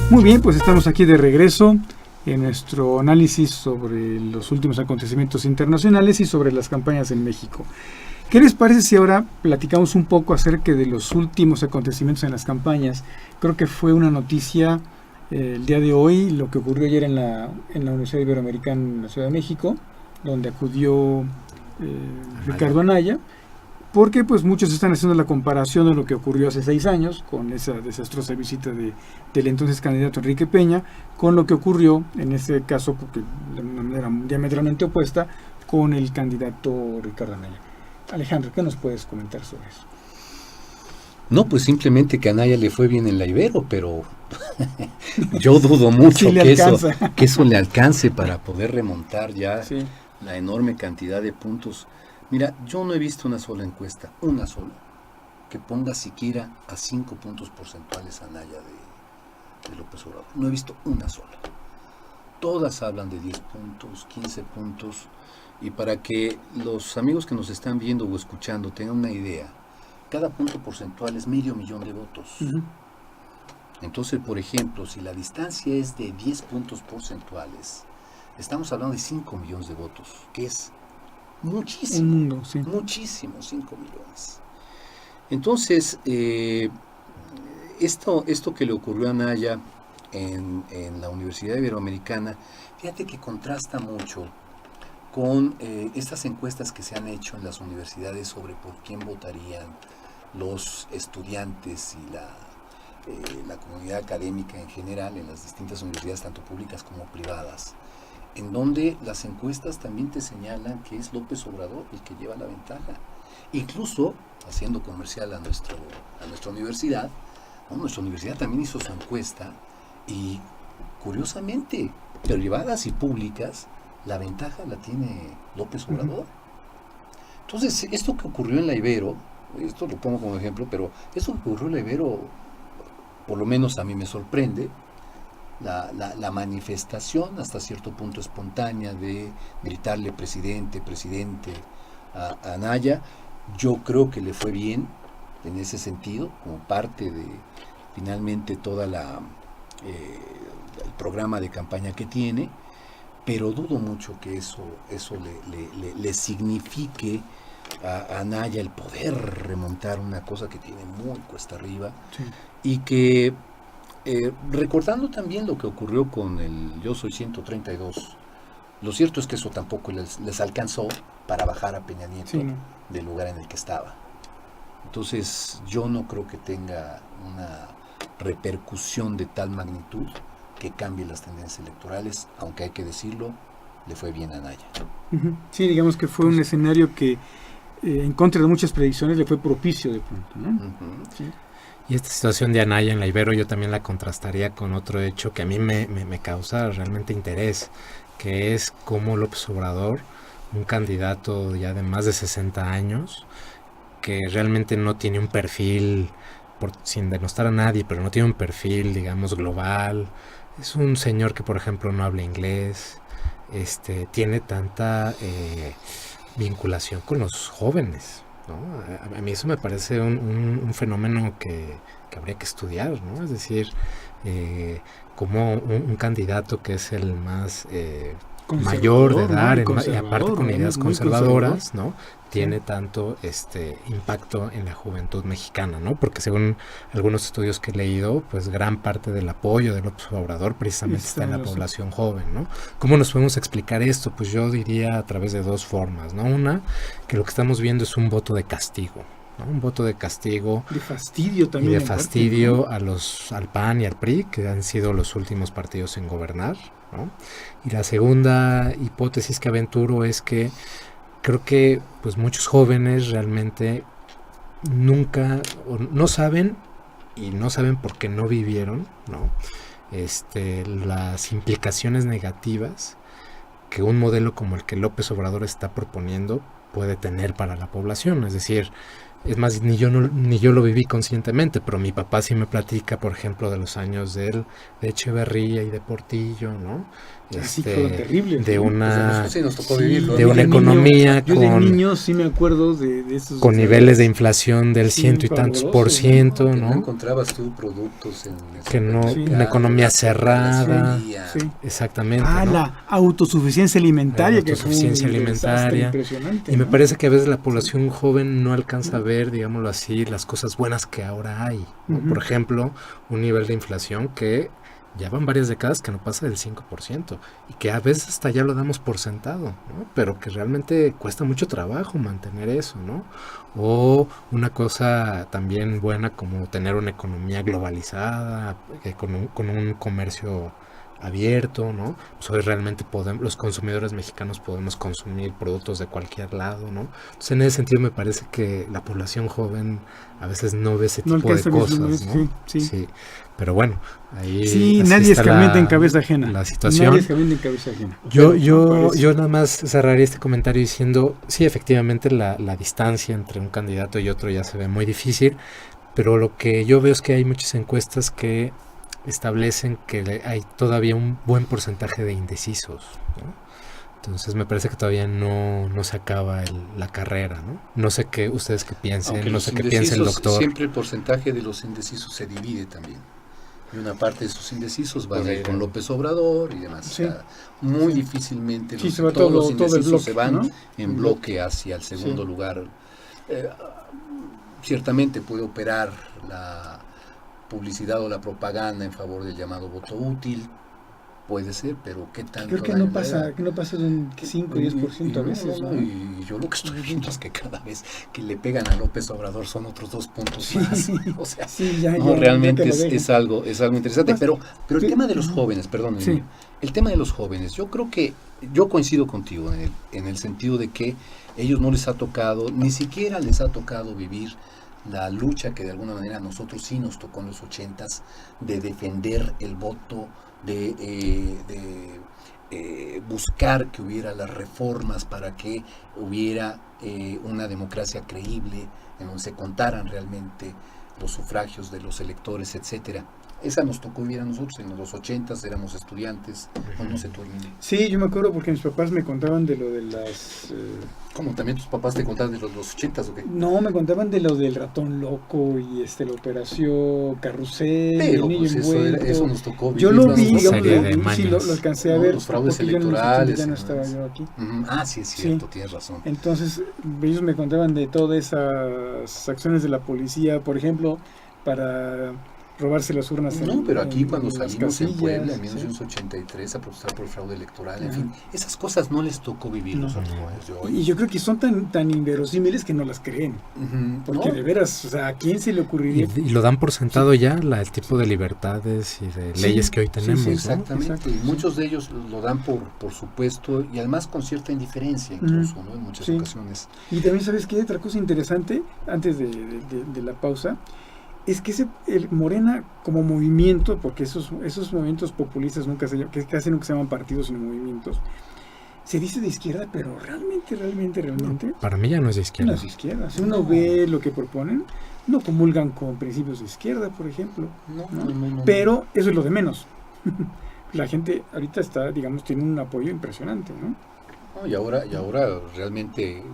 Speaker 1: Muy bien, pues estamos aquí de regreso en nuestro análisis sobre los últimos acontecimientos internacionales y sobre las campañas en México. ¿Qué les parece si ahora platicamos un poco acerca de los últimos acontecimientos en las campañas? Creo que fue una noticia el día de hoy, lo que ocurrió ayer en la Universidad Iberoamericana en la Ciudad de México, donde acudió Ricardo Anaya, porque pues muchos están haciendo la comparación de lo que ocurrió hace 6 años con esa desastrosa visita del entonces candidato Enrique Peña, con lo que ocurrió en este caso, porque de una manera diametralmente opuesta, con el candidato Ricardo Anaya. Alejandro, ¿qué nos puedes comentar sobre eso?
Speaker 2: No, pues simplemente que a Anaya le fue bien en la Ibero, pero yo dudo mucho
Speaker 1: Sí
Speaker 2: que eso le alcance para poder remontar ya
Speaker 1: Sí.
Speaker 2: la enorme cantidad de puntos. Mira, yo no he visto una sola encuesta, una sola, que ponga siquiera a 5 puntos porcentuales a Anaya de López Obrador. No he visto una sola. Todas hablan de 10 puntos, 15 puntos, y para que los amigos que nos están viendo o escuchando tengan una idea, cada punto porcentual es 500,000 de votos.
Speaker 1: Uh-huh.
Speaker 2: Entonces, por ejemplo, si la distancia es de 10 puntos porcentuales, estamos hablando de 5 millones de votos, que es muchísimo.
Speaker 1: Un mundo, sí.
Speaker 2: Muchísimo, 5 millones. Entonces, esto que le ocurrió a Anaya en la Universidad Iberoamericana, fíjate que contrasta mucho con estas encuestas que se han hecho en las universidades sobre por quién votarían los estudiantes y la comunidad académica en general en las distintas universidades, tanto públicas como privadas, en donde las encuestas también te señalan que es López Obrador el que lleva la ventaja. Incluso, haciendo comercial a nuestra universidad, ¿no? Nuestra universidad también hizo su encuesta y, curiosamente, privadas y públicas, la ventaja la tiene López Obrador. Uh-huh. Entonces, esto que ocurrió en la Ibero, esto lo pongo como ejemplo, pero esto que ocurrió en la Ibero, por lo menos a mí me sorprende, la manifestación hasta cierto punto espontánea de gritarle presidente a Anaya. Yo creo que le fue bien en ese sentido, como parte de finalmente toda el programa de campaña que tiene, pero dudo mucho que eso le signifique a Anaya el poder remontar una cosa que tiene muy cuesta arriba. Sí. Y que recordando también lo que ocurrió con el Yo Soy 132, lo cierto es que eso tampoco les alcanzó para bajar a Peña Nieto, sí, ¿no?, del lugar en el que estaba. Entonces yo no creo que tenga una repercusión de tal magnitud que cambie las tendencias electorales, aunque hay que decirlo, le fue bien a Anaya.
Speaker 1: Uh-huh. Sí, digamos que fue un escenario que en contra de muchas predicciones le fue propicio de pronto, ¿no?
Speaker 2: Uh-huh.
Speaker 1: Sí.
Speaker 3: Y esta situación de Anaya en la Ibero yo también la contrastaría con otro hecho que a mí me causa realmente interés, que es cómo López Obrador, un candidato ya de más de 60 años, que realmente no tiene un perfil, sin denostar a nadie, pero no tiene un perfil, digamos, global. Es un señor que, por ejemplo, no habla inglés, tiene tanta vinculación con los jóvenes, ¿no? A mí eso me parece un fenómeno que habría que estudiar, ¿no? Es decir, como un candidato que es el más mayor de edad, y aparte con ideas conservadoras, ¿no? Tiene tanto impacto en la juventud mexicana, ¿no? Porque según algunos estudios que he leído, pues gran parte del apoyo de López Obrador precisamente está en la población joven, ¿no? ¿Cómo nos podemos explicar esto? Pues yo diría a través de dos formas, ¿no? Una, que lo que estamos viendo es un voto de castigo, ¿no? Un voto de castigo.
Speaker 1: De fastidio también.
Speaker 3: Y de fastidio al PAN y al PRI, que han sido los últimos partidos en gobernar, ¿no? Y la segunda hipótesis que aventuro es que creo que pues muchos jóvenes realmente nunca no saben, y no saben porque no vivieron, ¿no? Las implicaciones negativas que un modelo como el que López Obrador está proponiendo puede tener para la población. Es decir, es más, ni yo lo viví conscientemente, pero mi papá sí me platica, por ejemplo, de los años de Echeverría y de Portillo, ¿no?
Speaker 1: Sí, fueron terribles.
Speaker 3: De una,
Speaker 2: sí, nos tocó vivirlo.
Speaker 3: De una economía
Speaker 1: yo de niño sí me acuerdo de esos.
Speaker 3: Con niveles de inflación del 100 y tantos %, ¿no?
Speaker 2: No encontrabas tú productos en
Speaker 3: que no, una economía cerrada.
Speaker 1: Sí.
Speaker 3: Exactamente.
Speaker 1: ¿no? La autosuficiencia alimentaria.
Speaker 3: Autosuficiencia alimentaria. Y me parece que a veces la población joven no alcanza a ver, digámoslo así, las cosas buenas que ahora hay, ¿no? Por ejemplo, un nivel de inflación que ya van varias décadas que no pasa del 5%, y que a veces hasta ya lo damos por sentado, ¿no? Pero que realmente cuesta mucho trabajo mantener eso, ¿no? O una cosa también buena como tener una economía globalizada, con un comercio abierto, ¿no? Pues hoy realmente los consumidores mexicanos podemos consumir productos de cualquier lado, ¿no? Entonces, en ese sentido me parece que la población joven a veces no ve ese tipo de cosas, ¿no? Sí. Pero bueno, ahí
Speaker 1: sí, nadie escarmienta en cabeza ajena.
Speaker 3: La situación.
Speaker 1: Nadie escarmienta en cabeza ajena.
Speaker 3: Yo nada más cerraría este comentario diciendo, sí, efectivamente la distancia entre un candidato y otro ya se ve muy difícil, pero lo que yo veo es que hay muchas encuestas que establecen que hay todavía un buen porcentaje de indecisos, ¿no? Entonces me parece que todavía no se acaba la carrera, ¿no? No sé qué ustedes qué piensen,
Speaker 2: aunque
Speaker 3: no sé qué piensa el doctor.
Speaker 2: Siempre el porcentaje de los indecisos se divide también. Y una parte de esos indecisos va a ir con López Obrador y demás.
Speaker 1: Sí.
Speaker 2: O sea, muy difícilmente
Speaker 1: todos
Speaker 2: los indecisos
Speaker 1: bloque,
Speaker 2: se van, ¿no?, en
Speaker 1: bloque
Speaker 2: bloque hacia el segundo lugar. Ciertamente puede operar la publicidad o la propaganda en favor del llamado voto útil, puede ser, pero ¿qué tanto?
Speaker 1: Creo que no pasa de un 5 o 10% a veces, ¿no?
Speaker 2: Y yo lo que estoy viendo es que cada vez que le pegan a López Obrador son otros 2 puntos más. O sea, realmente es algo interesante. Pero el tema de los jóvenes, perdón, el tema de los jóvenes, yo creo que yo coincido contigo en el sentido de que ellos no les ha tocado, ni siquiera les ha tocado vivir la lucha que de alguna manera a nosotros sí nos tocó en los 80s, de defender el voto, de buscar que hubiera las reformas para que hubiera una democracia creíble, en donde se contaran realmente los sufragios de los electores, etcétera. Esa nos tocó vivir a nosotros en los 80s, éramos estudiantes, no sé tú, Hermínio.
Speaker 1: Sí, yo me acuerdo porque mis papás me contaban de lo de las...
Speaker 2: ¿Cómo? ¿También tus papás te contaban de los 80s o qué?
Speaker 1: No, me contaban de lo del ratón loco y la operación Carrusel,
Speaker 2: pero
Speaker 1: el niño envuelto.
Speaker 2: Eso nos tocó vivir.
Speaker 1: Yo lo vi,
Speaker 3: sí,
Speaker 1: lo alcancé a ver.
Speaker 2: Los fraudes electorales.
Speaker 1: Ya no estaba yo aquí.
Speaker 2: Sí, es cierto, tienes razón.
Speaker 1: Entonces, ellos me contaban de todas esas acciones de la policía, por ejemplo, para robarse las urnas.
Speaker 2: Pero aquí cuando salimos en Puebla en 1983 a protestar por el fraude electoral, en fin, esas cosas no les tocó vivir los jóvenes de hoy.
Speaker 1: Y yo creo que son tan inverosímiles que no las creen. Porque de veras, o sea, ¿a quién se le ocurriría?
Speaker 3: Y lo dan por sentado ya, el tipo de libertades y de leyes que hoy tenemos.
Speaker 2: Sí, exactamente. ¿No? Y muchos de ellos lo dan por supuesto, y además con cierta indiferencia incluso, ¿no? En muchas ocasiones.
Speaker 1: Y también, ¿sabes qué? Otra cosa interesante, antes de la pausa, es que el Morena como movimiento, porque esos movimientos populistas que casi nunca se llaman partidos sino movimientos, se dice de izquierda, pero realmente
Speaker 3: no, para mí ya no es de izquierda.
Speaker 1: No es de izquierda. Si uno ve lo que proponen, no comulgan con principios de izquierda, por ejemplo. No. Pero eso es lo de menos. La gente ahorita tiene un apoyo impresionante, ¿no?
Speaker 2: Y ahora realmente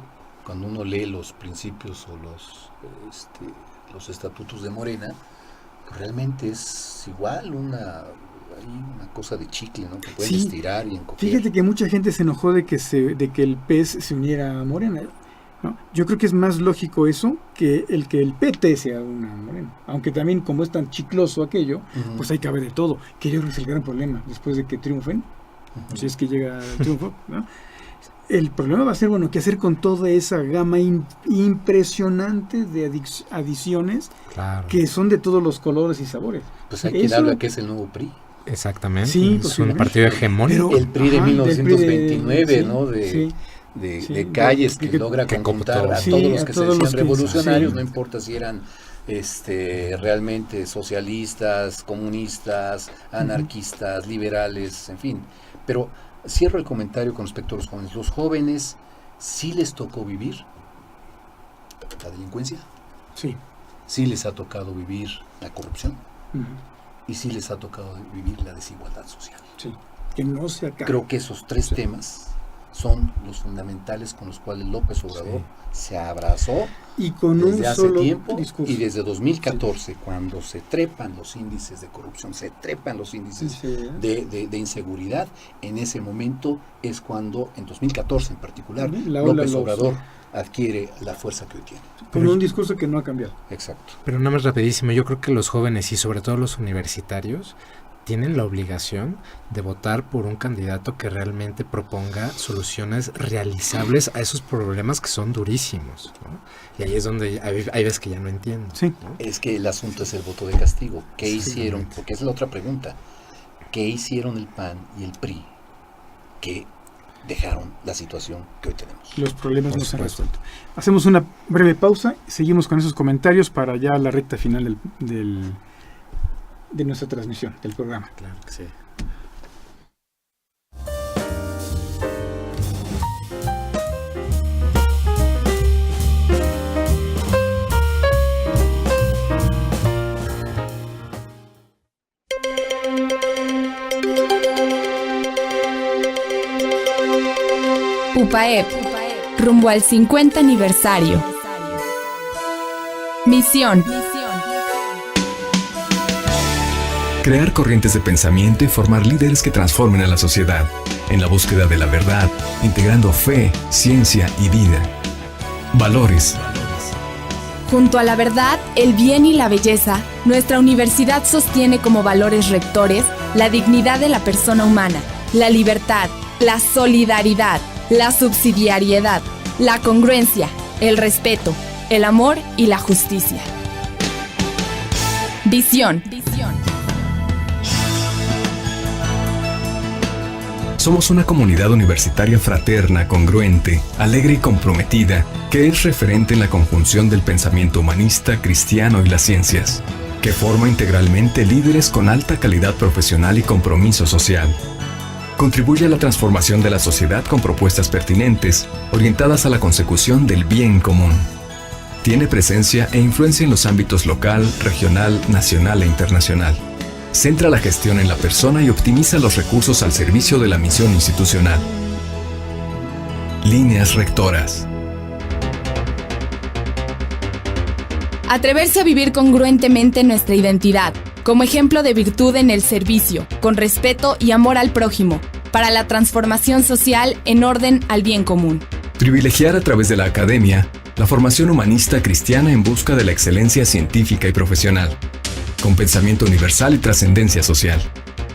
Speaker 2: cuando uno lee los principios o los estatutos de Morena, pues realmente es igual una cosa de chicle, ¿no? Que pueden estirar y encoger.
Speaker 1: Fíjate que mucha gente se enojó de que el PES se uniera a Morena, ¿no? Yo creo que es más lógico eso que el PT sea una Morena. Aunque también, como es tan chicloso aquello, pues ahí cabe de todo. Que yo creo que es el gran problema después de que triunfen, si es que llega el triunfo, ¿no? El problema va a ser, ¿qué hacer con toda esa gama impresionante de adiciones que son de todos los colores y sabores?
Speaker 2: Pues hay quien habla que es el nuevo PRI.
Speaker 3: Exactamente,
Speaker 1: sí,
Speaker 3: es un partido hegemónico.
Speaker 2: El PRI de 1929, ¿no? De calles que logra conjuntar a todos los que se decían revolucionarios, no importa si eran realmente socialistas, comunistas, anarquistas, liberales, en fin. Pero cierro el comentario con respecto a los jóvenes. Los jóvenes sí les tocó vivir la delincuencia, sí les ha tocado vivir la corrupción, y sí les ha tocado vivir la desigualdad social.
Speaker 1: Que no se acaba.
Speaker 2: Creo que esos 3 temas son los fundamentales con los cuales López Obrador se abrazó
Speaker 1: y con
Speaker 2: desde
Speaker 1: un
Speaker 2: hace
Speaker 1: solo
Speaker 2: tiempo
Speaker 1: discurso.
Speaker 2: Y desde 2014, cuando se trepan los índices de corrupción, se trepan los índices de inseguridad, en ese momento es cuando, en 2014 en particular, López Obrador adquiere la fuerza que hoy tiene.
Speaker 1: Con un discurso que no ha cambiado.
Speaker 2: Exacto.
Speaker 3: Pero nada más rapidísimo, yo creo que los jóvenes y sobre todo los universitarios tienen la obligación de votar por un candidato que realmente proponga soluciones realizables a esos problemas que son durísimos, ¿no? Y ahí es donde hay veces que ya no entiendo.
Speaker 1: Sí.
Speaker 3: ¿no?
Speaker 2: Es que el asunto es el voto de castigo. ¿Qué hicieron? Porque es la otra pregunta. ¿Qué hicieron el PAN y el PRI que dejaron la situación que hoy tenemos?
Speaker 1: Los problemas no se han resuelto. Hacemos una breve pausa y seguimos con esos comentarios para ya la recta final de nuestra transmisión, del programa.
Speaker 3: Claro que sí.
Speaker 4: UPAEP, rumbo al 50 aniversario. Misión:
Speaker 5: crear corrientes de pensamiento y formar líderes que transformen a la sociedad, en la búsqueda de la verdad, integrando fe, ciencia y vida. Valores.
Speaker 4: junto a la verdad, el bien y la belleza, nuestra universidad sostiene como valores rectores la dignidad de la persona humana, la libertad, la solidaridad, la subsidiariedad, la congruencia, el respeto, el amor y la justicia. Visión.
Speaker 5: Somos una comunidad universitaria fraterna, congruente, alegre y comprometida, que es referente en la conjunción del pensamiento humanista, cristiano y las ciencias, que forma integralmente líderes con alta calidad profesional y compromiso social. Contribuye a la transformación de la sociedad con propuestas pertinentes, orientadas a la consecución del bien común. Tiene presencia e influencia en los ámbitos local, regional, nacional e internacional. Centra la gestión en la persona y optimiza los recursos al servicio de la misión institucional. Líneas rectoras.
Speaker 4: Atreverse a vivir congruentemente nuestra identidad, como ejemplo de virtud en el servicio, con respeto y amor al prójimo, para la transformación social en orden al bien común.
Speaker 5: Privilegiar a través de la academia la formación humanista cristiana en busca de la excelencia científica y profesional, con pensamiento universal y trascendencia social.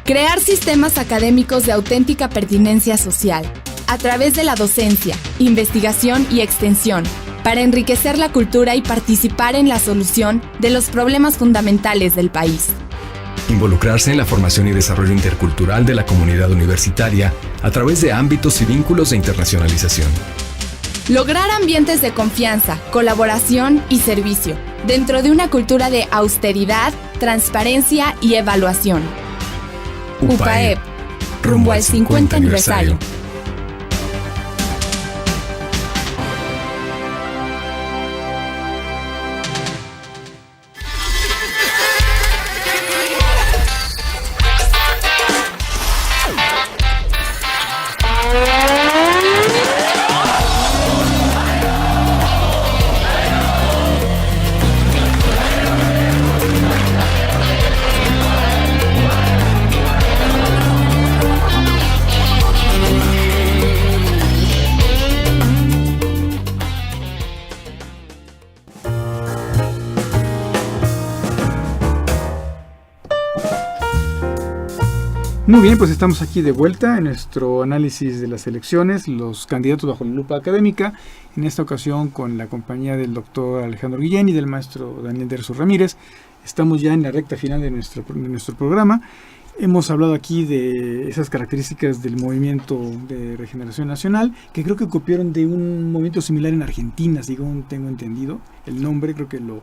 Speaker 4: Crear sistemas académicos de auténtica pertinencia social, a través de la docencia, investigación y extensión, para enriquecer la cultura y participar en la solución de los problemas fundamentales del país.
Speaker 5: Involucrarse en la formación y desarrollo intercultural de la comunidad universitaria a través de ámbitos y vínculos de internacionalización.
Speaker 4: Lograr ambientes de confianza, colaboración y servicio, dentro de una cultura de austeridad, transparencia y evaluación. UPAEP, rumbo al 50 aniversario.
Speaker 1: Muy bien, pues estamos aquí de vuelta en nuestro análisis de las elecciones, los candidatos bajo la lupa académica, en esta ocasión con la compañía del doctor Alejandro Guillén y del maestro Daniel Derso Ramírez. Estamos ya en la recta final de nuestro programa. Hemos hablado aquí de esas características del movimiento de regeneración nacional, que creo que copiaron de un movimiento similar en Argentina, según tengo entendido. El nombre creo que lo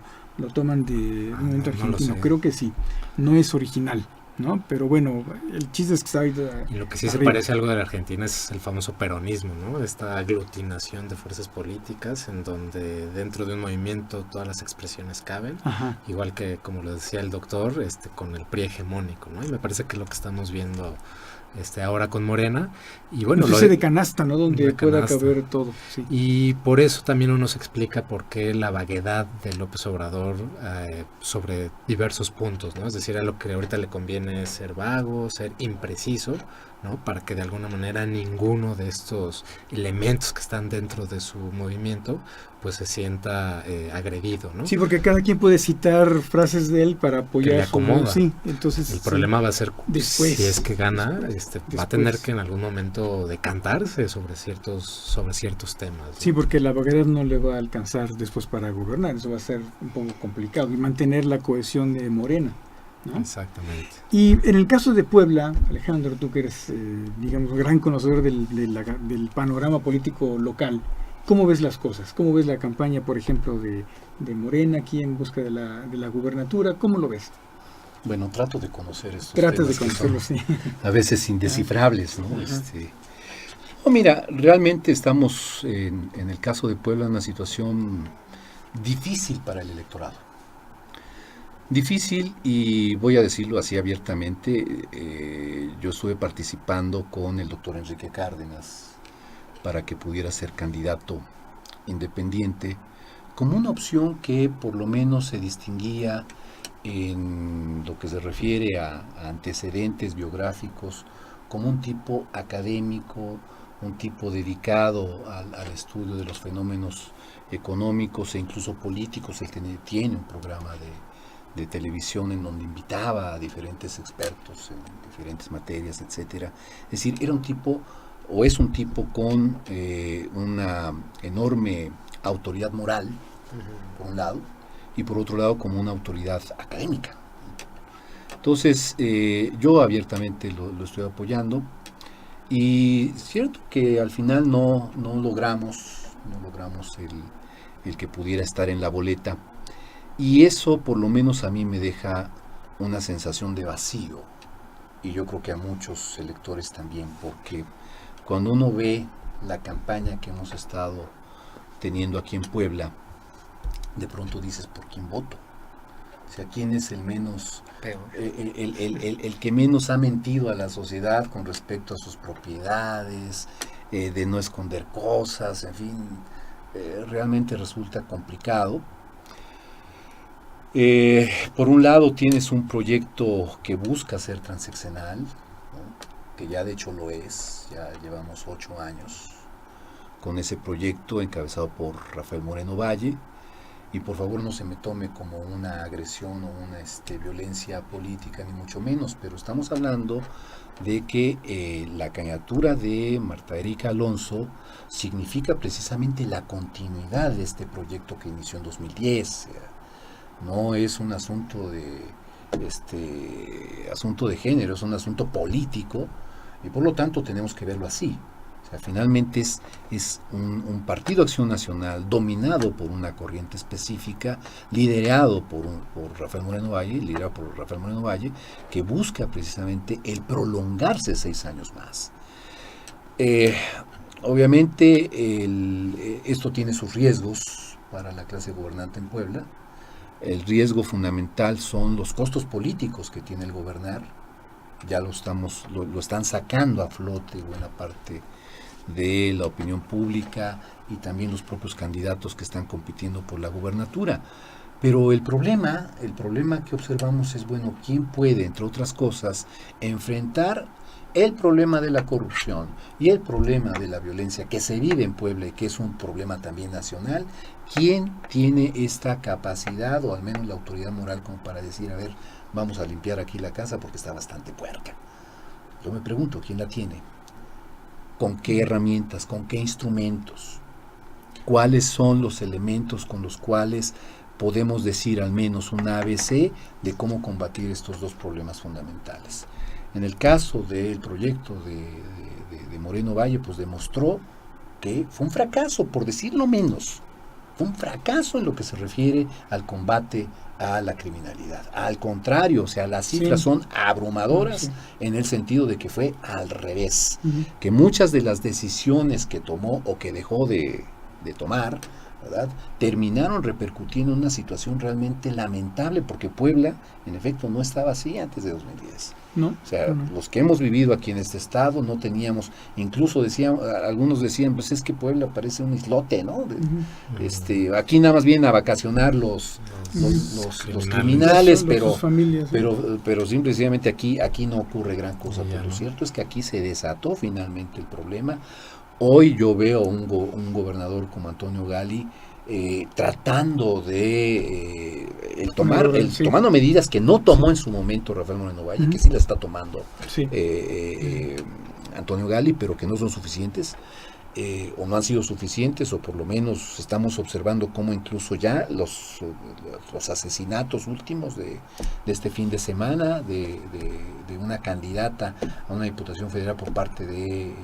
Speaker 1: toman de un movimiento argentino, creo que sí, no es original, ¿no? Pero bueno, el chiste es que está ahorita.
Speaker 3: Y lo que sí se parece algo de la Argentina es el famoso peronismo, ¿no? Esta aglutinación de fuerzas políticas en donde dentro de un movimiento todas las expresiones caben.
Speaker 1: Ajá.
Speaker 3: Igual que, como lo decía el doctor, con el PRI hegemónico, ¿no? Y me parece que es lo que estamos viendo ahora con Morena. Y bueno,
Speaker 1: lo de canasta, ¿no? Donde pueda caber todo. Sí.
Speaker 3: Y por eso también uno se explica por qué la vaguedad de López Obrador sobre diversos puntos, ¿no? Es decir, a lo que ahorita le conviene es ser vago, ser impreciso, ¿no? Para que de alguna manera ninguno de estos elementos que están dentro de su movimiento pues se sienta agredido, ¿no?
Speaker 1: Sí, porque cada quien puede citar frases de él para apoyar
Speaker 3: que le acomoda.
Speaker 1: Sí, entonces
Speaker 3: el problema va a ser
Speaker 1: después,
Speaker 3: si es que gana, va a tener que en algún momento decantarse sobre ciertos temas, ¿no?
Speaker 1: Sí, porque la vaguedad no le va a alcanzar después para gobernar, eso va a ser un poco complicado y mantener la cohesión de Morena, ¿no?
Speaker 3: Exactamente.
Speaker 1: Y en el caso de Puebla, Alejandro, tú que eres, digamos, gran conocedor del panorama político local, ¿cómo ves las cosas? ¿Cómo ves la campaña, por ejemplo, de Morena aquí en busca de la gubernatura? ¿Cómo lo ves?
Speaker 2: Bueno, trato de conocer estos
Speaker 1: Tratas de
Speaker 2: temas
Speaker 1: conocerlo, sí.
Speaker 2: a veces indescifrables, ¿no? No, mira, realmente estamos en el caso de Puebla en una situación difícil para el electorado. Difícil, y voy a decirlo así abiertamente, yo estuve participando con el doctor Enrique Cárdenas para que pudiera ser candidato independiente, como una opción que por lo menos se distinguía en lo que se refiere a antecedentes biográficos, como un tipo académico, un tipo dedicado al estudio de los fenómenos económicos e incluso políticos. Él tiene un programa de televisión en donde invitaba a diferentes expertos en diferentes materias, etcétera. Es decir, era un tipo, o es un tipo con una enorme autoridad moral, por un lado, y por otro lado como una autoridad académica. Entonces, yo abiertamente lo estoy apoyando, y es cierto que al final no logramos el que pudiera estar en la boleta, y eso por lo menos a mí me deja una sensación de vacío, y yo creo que a muchos electores también, porque cuando uno ve la campaña que hemos estado teniendo aquí en Puebla, de pronto dices, ¿por quién voto? O sea, ¿quién es el menos, el que menos ha mentido a la sociedad con respecto a sus propiedades, de no esconder cosas, en fin, realmente resulta complicado. Por un lado tienes un proyecto que busca ser transeccional, ¿no? Que ya de hecho lo es, ya llevamos 8 años con ese proyecto encabezado por Rafael Moreno Valle, y por favor no se me tome como una agresión o una violencia política, ni mucho menos, pero estamos hablando de que la candidatura de Marta Erika Alonso significa precisamente la continuidad de este proyecto que inició en 2010. No es un asunto de género, es un asunto político, y por lo tanto tenemos que verlo así. O sea, finalmente es un partido Acción Nacional dominado por una corriente específica, liderado por Rafael Moreno Valle, que busca precisamente el prolongarse 6 años más. Obviamente esto tiene sus riesgos para la clase gobernante en Puebla. El riesgo fundamental son los costos políticos que tiene el gobernar. Ya lo están sacando a flote buena parte de la opinión pública y también los propios candidatos que están compitiendo por la gubernatura. Pero el problema que observamos es, bueno, ¿quién puede, entre otras cosas, enfrentar el problema de la corrupción y el problema de la violencia que se vive en Puebla y que es un problema también nacional? ¿Quién tiene esta capacidad, o al menos la autoridad moral, como para decir, a ver, vamos a limpiar aquí la casa porque está bastante puerca? Yo me pregunto, ¿quién la tiene? ¿Con qué herramientas? ¿Con qué instrumentos? ¿Cuáles son los elementos con los cuales podemos decir al menos un ABC de cómo combatir estos dos problemas fundamentales? En el caso del proyecto de Moreno Valle, pues demostró que fue un fracaso, por decirlo menos. Fue un fracaso en lo que se refiere al combate a la criminalidad. Al contrario, o sea, las cifras son abrumadoras en el sentido de que fue al revés. Que muchas de las decisiones que tomó o que dejó de tomar ¿verdad? Terminaron repercutiendo en una situación realmente lamentable, porque Puebla, en efecto, no estaba así antes de 2010.
Speaker 1: ¿No?
Speaker 2: O sea, los que hemos vivido aquí en este estado no teníamos, incluso algunos decían, pues es que Puebla parece un islote, ¿no? Aquí nada más vienen a vacacionar los criminales, pero simplemente aquí no ocurre gran cosa. Pero lo cierto es que aquí se desató finalmente el problema. Hoy yo veo un gobernador como Antonio Gali tratando de tomando medidas que no tomó en su momento Rafael Moreno Valle, que sí las está tomando Antonio Gali, pero que no son suficientes, o no han sido suficientes, o por lo menos estamos observando cómo incluso ya los asesinatos últimos de este fin de semana de una candidata a una diputación federal por parte de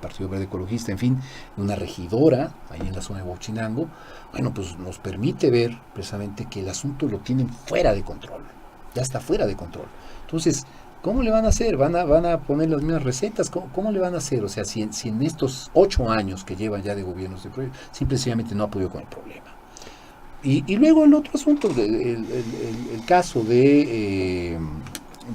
Speaker 2: Partido Verde Ecologista, en fin, una regidora ahí en la zona de Huachinango, bueno, pues nos permite ver precisamente que el asunto lo tienen fuera de control, ya está fuera de control. Entonces, ¿cómo le van a hacer? ¿Van a poner las mismas recetas? ¿Cómo le van a hacer? O sea, si en estos 8 años que llevan ya de gobiernos de proyecto, simplemente no ha podido con el problema. Y luego el otro asunto, el caso de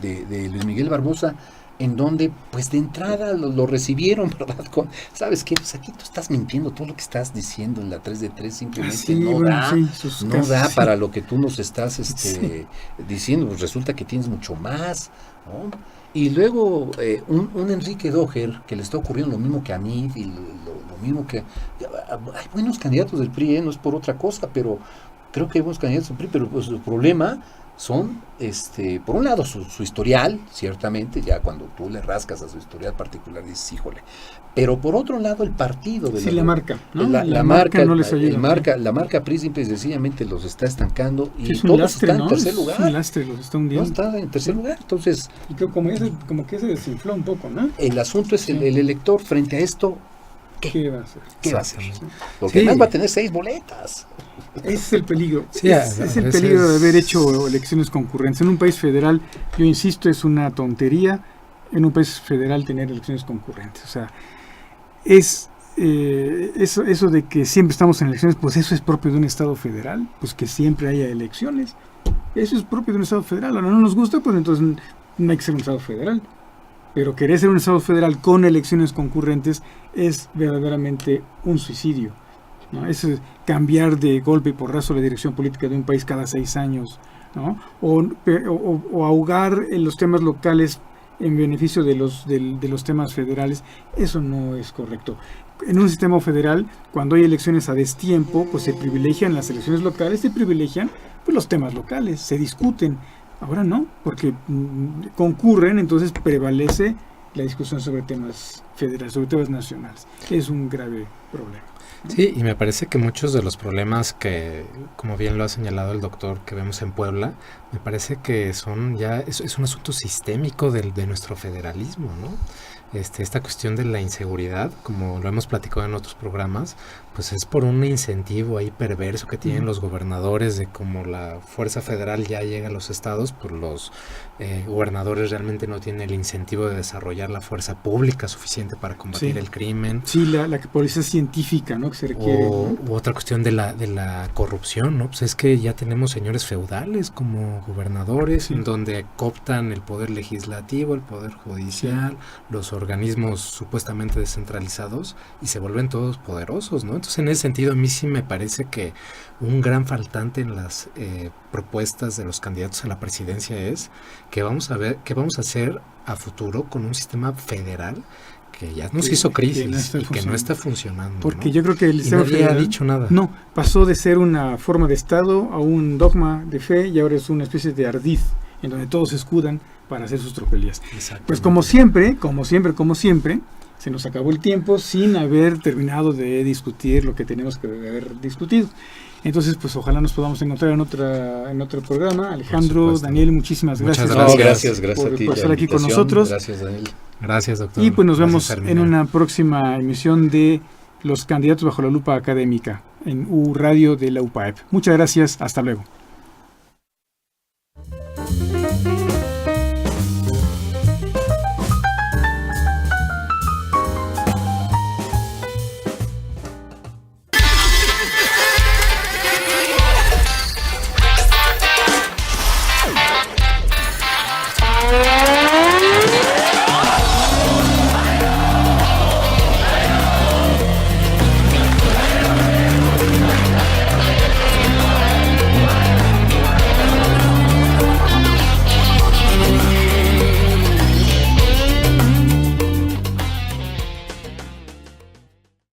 Speaker 2: Luis Miguel Barbosa, en donde, pues de entrada lo recibieron, ¿verdad? ¿Sabes qué? Pues aquí tú estás mintiendo, todo lo que estás diciendo en la 3 de 3 simplemente no da para lo que tú nos estás diciendo, pues resulta que tienes mucho más, ¿no? Y luego un Enrique Doher, que le está ocurriendo lo mismo que a mí, y lo mismo que... Hay buenos candidatos del PRI, no es por otra cosa, pero creo que hay buenos candidatos del PRI, pero pues el problema son, por un lado, su historial, ciertamente, ya cuando tú le rascas a su historial particular dices, híjole, pero por otro lado el partido de
Speaker 1: la marca, ¿no?
Speaker 2: La marca no les ayuda. La marca PRI simple y sencillamente los está estancando y todos están en tercer lugar.
Speaker 1: Es un lastre, los está hundiendo.
Speaker 2: No están en tercer lugar, entonces...
Speaker 1: Y creo como que se desinfló un poco, ¿no?
Speaker 2: El asunto es el elector frente a esto.
Speaker 1: ¿Qué va a hacer?
Speaker 2: ¿Qué va a hacer? Porque además va a tener 6 boletas.
Speaker 1: Ese es el peligro. Es el peligro de haber hecho elecciones concurrentes. En un país federal, yo insisto, es una tontería en un país federal tener elecciones concurrentes. O sea, eso de que siempre estamos en elecciones, pues eso es propio de un estado federal, pues que siempre haya elecciones. Eso es propio de un estado federal. Ahora no nos gusta, pues entonces no hay que ser un estado federal. Pero querer ser un estado federal con elecciones concurrentes es verdaderamente un suicidio, ¿no? Es cambiar de golpe y porrazo la dirección política de un país cada 6 años, ¿no? O ahogar en los temas locales en beneficio de los temas federales. Eso no es correcto. En un sistema federal, cuando hay elecciones a destiempo, pues se privilegian las elecciones locales, se privilegian pues los temas locales, se discuten. Ahora no, porque concurren, entonces prevalece la discusión sobre temas federales, sobre temas nacionales. Es un grave problema, ¿no?
Speaker 3: Sí, y me parece que muchos de los problemas que, como bien lo ha señalado el doctor, que vemos en Puebla, me parece que es un asunto sistémico de nuestro federalismo, ¿no? Esta cuestión de la inseguridad, como lo hemos platicado en otros programas, pues es por un incentivo ahí perverso que tienen los gobernadores de como la fuerza federal ya llega a los estados, pues los gobernadores realmente no tienen el incentivo de desarrollar la fuerza pública suficiente para combatir el crimen.
Speaker 1: Sí, la policía científica, ¿no? Que se requiere.
Speaker 3: U otra cuestión de la corrupción, ¿no? Pues es que ya tenemos señores feudales como gobernadores, en donde cooptan el poder legislativo, el poder judicial, los organismos supuestamente descentralizados y se vuelven todos poderosos, ¿no? Entonces, en ese sentido, a mí sí me parece que un gran faltante en las propuestas de los candidatos a la presidencia es que vamos a ver qué vamos a hacer a futuro con un sistema federal que ya nos hizo crisis y que no está funcionando.
Speaker 1: Porque
Speaker 3: ¿no?
Speaker 1: yo creo que el sistema
Speaker 3: federal ha dicho nada.
Speaker 1: No, pasó de ser una forma de Estado a un dogma de fe y ahora es una especie de ardid en donde todos se escudan para hacer sus tropelías. Pues como siempre, se nos acabó el tiempo sin haber terminado de discutir lo que tenemos que haber discutido. Entonces, pues ojalá nos podamos encontrar en otro programa. Alejandro, Daniel, muchísimas gracias.
Speaker 2: Gracias
Speaker 1: por
Speaker 2: a ti
Speaker 1: estar aquí con nosotros.
Speaker 2: Gracias, Daniel.
Speaker 3: Gracias, doctor.
Speaker 1: Y pues nos vemos en una próxima emisión de Los Candidatos bajo la Lupa Académica en U Radio de la UPAEP. Muchas gracias, hasta luego.